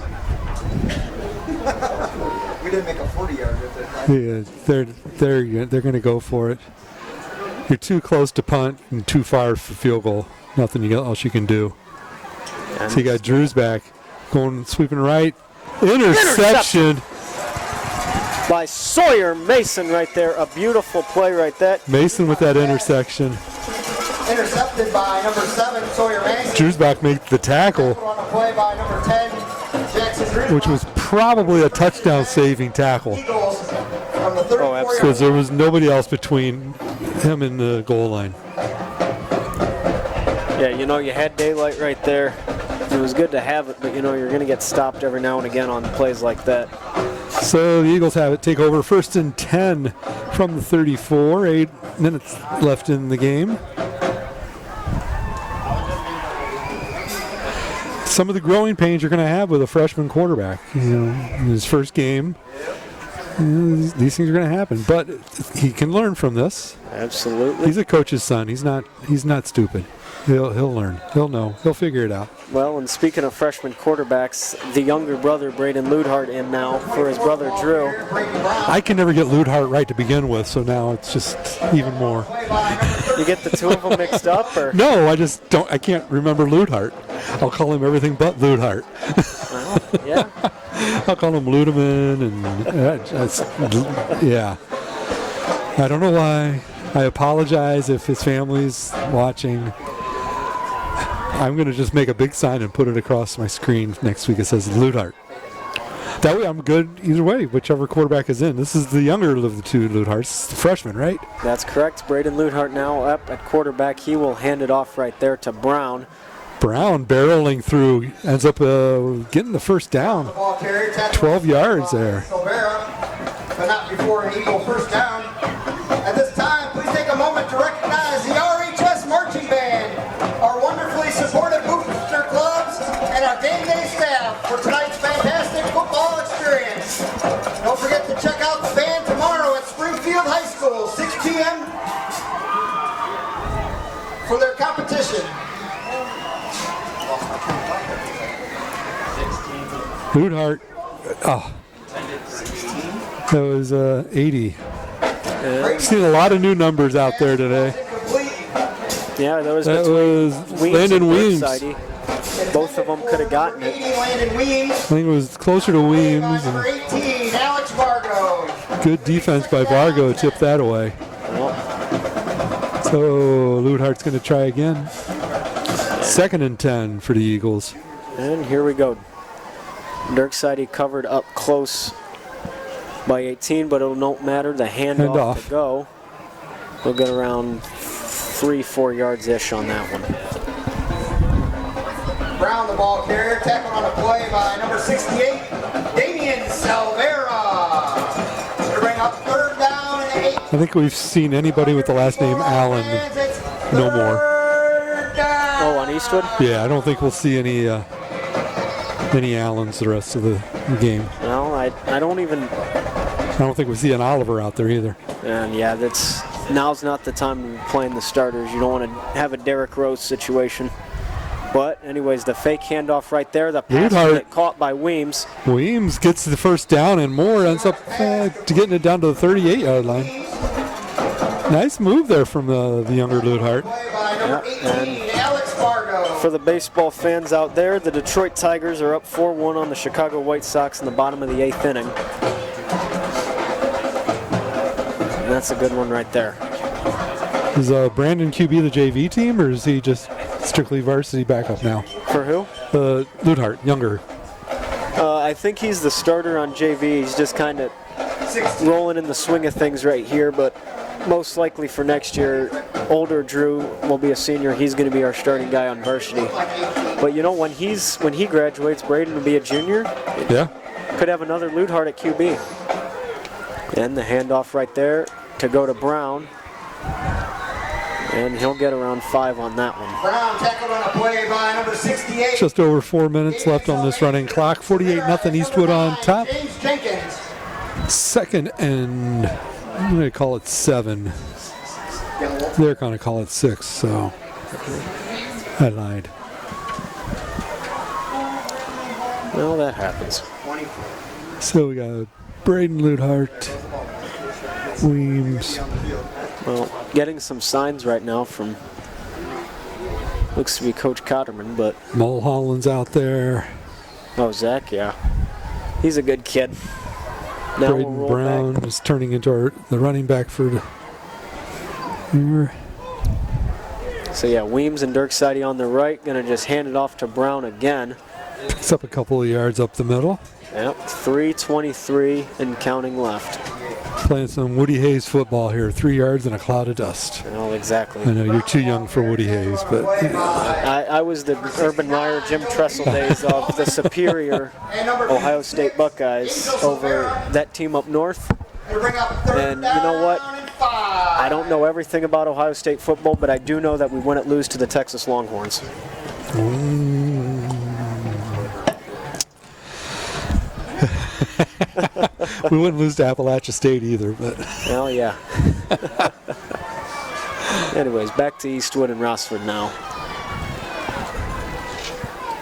Speaker 3: We didn't make a 40-yard with it.
Speaker 1: Yeah, they're going to go for it. You're too close to punt and too far for field goal. Nothing else you can do. So you got Drew's back, going sweeping right. Interception
Speaker 2: by Sawyer Mason right there. A beautiful play right there.
Speaker 1: Mason with that intersection.
Speaker 3: Intercepted by number 7, Sawyer Mason.
Speaker 1: Drew's back made the tackle,
Speaker 3: On a play by number 10, Jackson Drew.
Speaker 1: which was probably a touchdown-saving tackle
Speaker 3: Eagles from the 34-yard
Speaker 1: because there was nobody else between him and the goal line.
Speaker 2: Yeah, you know, you had daylight right there. It was good to have it, but you know, you're going to get stopped every now and again on plays like that.
Speaker 1: So the Eagles have it take over 1st and 10 from the 34. 8 minutes left in the game. Some of the growing pains you're going to have with a freshman quarterback. You know, in his first game, these things are going to happen. But he can learn from this.
Speaker 2: Absolutely.
Speaker 1: He's a coach's son. He's not stupid. He'll learn. He'll know. He'll figure it out.
Speaker 2: Well, and speaking of freshman quarterbacks, the younger brother, Braden Ludhart, in now for his brother, Drew.
Speaker 1: I can never get Ludhart right to begin with, so now it's just even more.
Speaker 2: You get the two of them mixed up, or?
Speaker 1: No, I just don't. I can't remember Ludhart. I'll call him everything but Ludhart.
Speaker 2: Well, yeah.
Speaker 1: I'll call him Ludeman, and yeah. I don't know why. I apologize if his family's watching. I'm going to just make a big sign and put it across my screen next week. It says Ludhart. That way I'm good either way, whichever quarterback is in. This is the younger of the two Ludharts, the freshman, right?
Speaker 2: That's correct. Braden Ludhart now up at quarterback. He will hand it off right there to Brown.
Speaker 1: Brown barreling through, ends up getting the first down. 12 yards there.
Speaker 3: But not before an Eagle first down. At this time, please take a moment to recognize the RHS Marching Band, our wonderfully supportive booster clubs, and our game day staff for tonight's fantastic football experience. Don't forget to check out the band tomorrow at Springfield High School, 6 p.m. for their competition.
Speaker 1: Ludhart, that was 80. Seen a lot of new numbers out there today.
Speaker 2: Yeah, that was
Speaker 1: Landon Weems.
Speaker 2: Both of them could have gotten it.
Speaker 1: I think it was closer to Weems. And good defense by Vargo, tipped that away. So Ludhart's going to try again. 2nd and 10 for the Eagles.
Speaker 2: And here we go. Dirkside covered up close by 18, but it don't matter. The handoff to go. We'll get around 3-4 yards-ish on that one.
Speaker 3: Brown, the ball carrier, tackled on a play by number 68, Damian Salvera. To bring up 3rd down and 8.
Speaker 1: I think we've seen anybody with the last name Allen no more.
Speaker 2: Oh, on Eastwood?
Speaker 1: Yeah, I don't think we'll see any Allens the rest of the game.
Speaker 2: No, I don't
Speaker 1: think we see an Oliver out there either.
Speaker 2: And yeah, now's not the time to be playing the starters. You don't want to have a Derrick Rose situation. But anyways, the fake handoff right there. The pass get caught by Weems.
Speaker 1: Weems gets the first down, and Moore ends up getting it down to the 38-yard line. Nice move there from the younger Ludhart.
Speaker 2: Yeah, and for the baseball fans out there, the Detroit Tigers are up 4-1 on the Chicago White Sox in the bottom of the 8th inning. And that's a good one right there.
Speaker 1: Is Brandon QB the JV team, or is he just strictly varsity backup now?
Speaker 2: For who?
Speaker 1: Ludhart, younger.
Speaker 2: I think he's the starter on JV. He's just kind of rolling in the swing of things right here, but most likely for next year, older Drew will be a senior. He's going to be our starting guy on varsity. But you know, when he graduates, Braden will be a junior.
Speaker 1: Yeah.
Speaker 2: Could have another Ludhart at QB. And the handoff right there to go to Brown. And he'll get around 5 on that one.
Speaker 3: Brown tackled on a play by number 68.
Speaker 1: Just over 4 minutes left on this running clock. 48-0 Eastwood on top.
Speaker 3: James Jenkins.
Speaker 1: Second and I'm going to call it 7. They're going to call it 6, so I lied.
Speaker 2: Well, that happens.
Speaker 1: So we got Braden Luthart, Weems.
Speaker 2: Well, getting some signs right now from, looks to be Coach Cotterman, but...
Speaker 1: Mulholland's out there.
Speaker 2: Oh, Zach, yeah. He's a good kid. Now
Speaker 1: Braden
Speaker 2: we'll roll
Speaker 1: Brown
Speaker 2: back.
Speaker 1: is turning into the running back for here.
Speaker 2: So yeah, Weems and Dirkside on the right, gonna just hand it off to Brown again.
Speaker 1: Picks up a couple of yards up the middle.
Speaker 2: Yep, 3:23 and counting left.
Speaker 1: Playing some Woody Hayes football here. 3 yards and a cloud of dust.
Speaker 2: Oh, exactly.
Speaker 1: I know you're too young for Woody Hayes, but
Speaker 2: I was the Urban Meyer, Jim Tressel days of the superior Ohio State Buckeyes over that team up north. And you know what? I don't know everything about Ohio State football, but I do know that we wouldn't lose to the Texas Longhorns.
Speaker 1: we wouldn't lose to Appalachia State either. But
Speaker 2: Well, yeah. Anyways, back to Eastwood and Rossford now.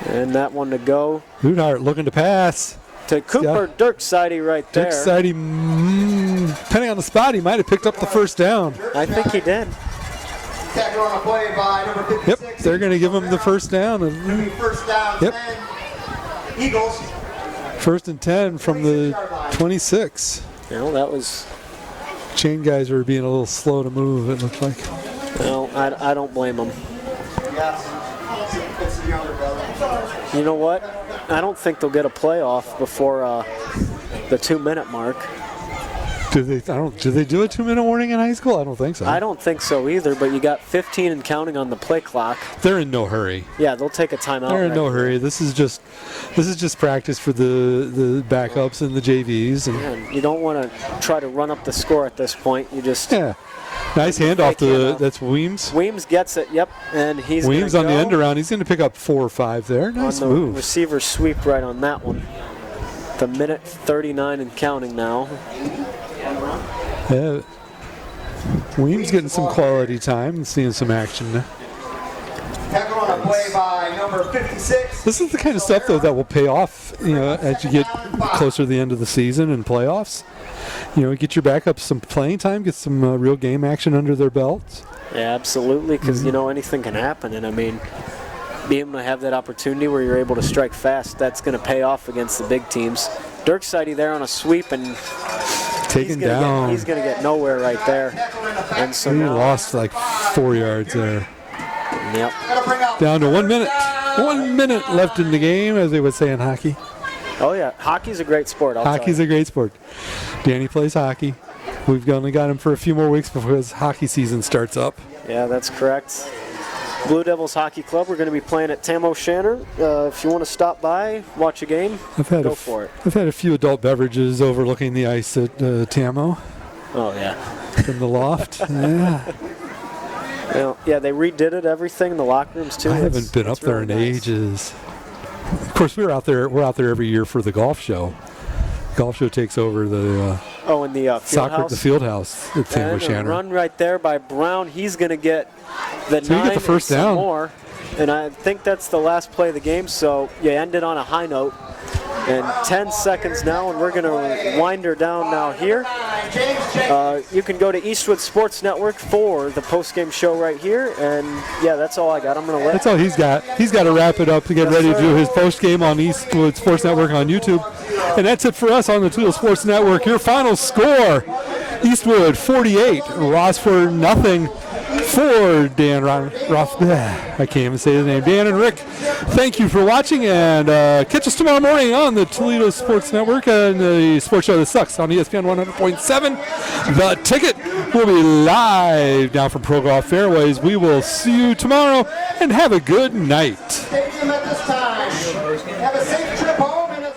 Speaker 2: And that one to go
Speaker 1: Luthart looking to pass.
Speaker 2: to Cooper Dirkside right there.
Speaker 1: Dirkside, depending on the spot, he might have picked up the first down.
Speaker 2: I think he did.
Speaker 3: Tackle on a play by number 56.
Speaker 1: Yep, they're going to give him the first down.
Speaker 3: First down,
Speaker 1: Yep.
Speaker 3: 10. Eagles.
Speaker 1: First and 10 from the 26.
Speaker 2: Well, that was...
Speaker 1: Chain guys were being a little slow to move, it looked like.
Speaker 2: Well, I don't blame him.
Speaker 3: It's the younger brother.
Speaker 2: You know what? I don't think they'll get a playoff before the 2-minute mark.
Speaker 1: Do they do a 2-minute warning in high school? I don't think so.
Speaker 2: I don't think so either, but you got 15 and counting on the play clock.
Speaker 1: They're in no hurry.
Speaker 2: Yeah, they'll take a timeout.
Speaker 1: They're in
Speaker 2: right
Speaker 1: no
Speaker 2: here.
Speaker 1: hurry. This is just practice for the backups and the JVs. And
Speaker 2: And you don't want to try to run up the score at this point. You just...
Speaker 1: yeah, nice handoff
Speaker 2: Fake handoff.
Speaker 1: that's Weems.
Speaker 2: Weems gets it, yep, and he's
Speaker 1: Weems
Speaker 2: gonna
Speaker 1: on the
Speaker 2: go
Speaker 1: end around. He's going to pick up 4 or 5 there. Nice
Speaker 2: on the
Speaker 1: move.
Speaker 2: receiver sweep right on that one. The minute 39 and counting now.
Speaker 1: Yeah. Weems getting some quality time and seeing some action.
Speaker 3: Tackle on a play by number 56.
Speaker 1: This is the kind of stuff, though, that will pay off, as you get closer to the end of the season and playoffs. Get your backups some playing time, get some real game action under their belts.
Speaker 2: Yeah, absolutely, because, anything can happen. And, I mean, being able to have that opportunity where you're able to strike fast, that's going to pay off against the big teams. Dirkside there on a sweep, and
Speaker 1: Taken down.
Speaker 2: he's going to get nowhere right there. And so
Speaker 1: He
Speaker 2: now,
Speaker 1: lost like 4 yards there.
Speaker 2: yep.
Speaker 1: Down to 1 minute. 1 minute left in the game, as they would say in hockey.
Speaker 2: Oh, yeah, hockey's a great sport, I'll tell
Speaker 1: Hockey's
Speaker 2: you.
Speaker 1: a great sport. Danny plays hockey. We've only got him for a few more weeks before his hockey season starts up.
Speaker 2: Yeah, that's correct. Blue Devils Hockey Club, we're going to be playing at Tam O'Shanter. If you want to stop by, watch a game, go for it.
Speaker 1: I've had a few adult beverages overlooking the ice at Tamo
Speaker 2: Oh, yeah.
Speaker 1: in the loft. Yeah.
Speaker 2: Well, yeah, they redid it, everything, the locker rooms, too.
Speaker 1: I haven't been up
Speaker 2: It's
Speaker 1: there
Speaker 2: really
Speaker 1: in
Speaker 2: nice.
Speaker 1: ages. Of course, we're out there every year for the golf show. Golf show takes over the
Speaker 2: Oh, in the field
Speaker 1: soccer,
Speaker 2: house.
Speaker 1: the field house at Tam
Speaker 2: And a
Speaker 1: O'Shanter.
Speaker 2: run right there by Brown. He's going to get the
Speaker 1: So you
Speaker 2: 9
Speaker 1: get the first
Speaker 2: and some
Speaker 1: down.
Speaker 2: more. And I think that's the last play of the game, so you ended on a high note. And 10 seconds now, and we're going to wind her down now here. You can go to Eastwood Sports Network for the post-game show right here. And, yeah, that's all I got. I'm going to let
Speaker 1: That's all he's got. He's got to wrap it up to get ready to do his post game on Eastwood Sports Network on YouTube. And that's it for us on the Toledo Sports Network. Your final score: Eastwood 48, Rossford nothing. For Dan I can't even say his name. Dan and Rick, thank you for watching, and catch us tomorrow morning on the Toledo Sports Network and the sports show that sucks on ESPN 100.7. The Ticket will be live down from Pro Golf Fairways. We will see you tomorrow, and have a good night.
Speaker 3: Stadium at this time. Have a safe trip home. And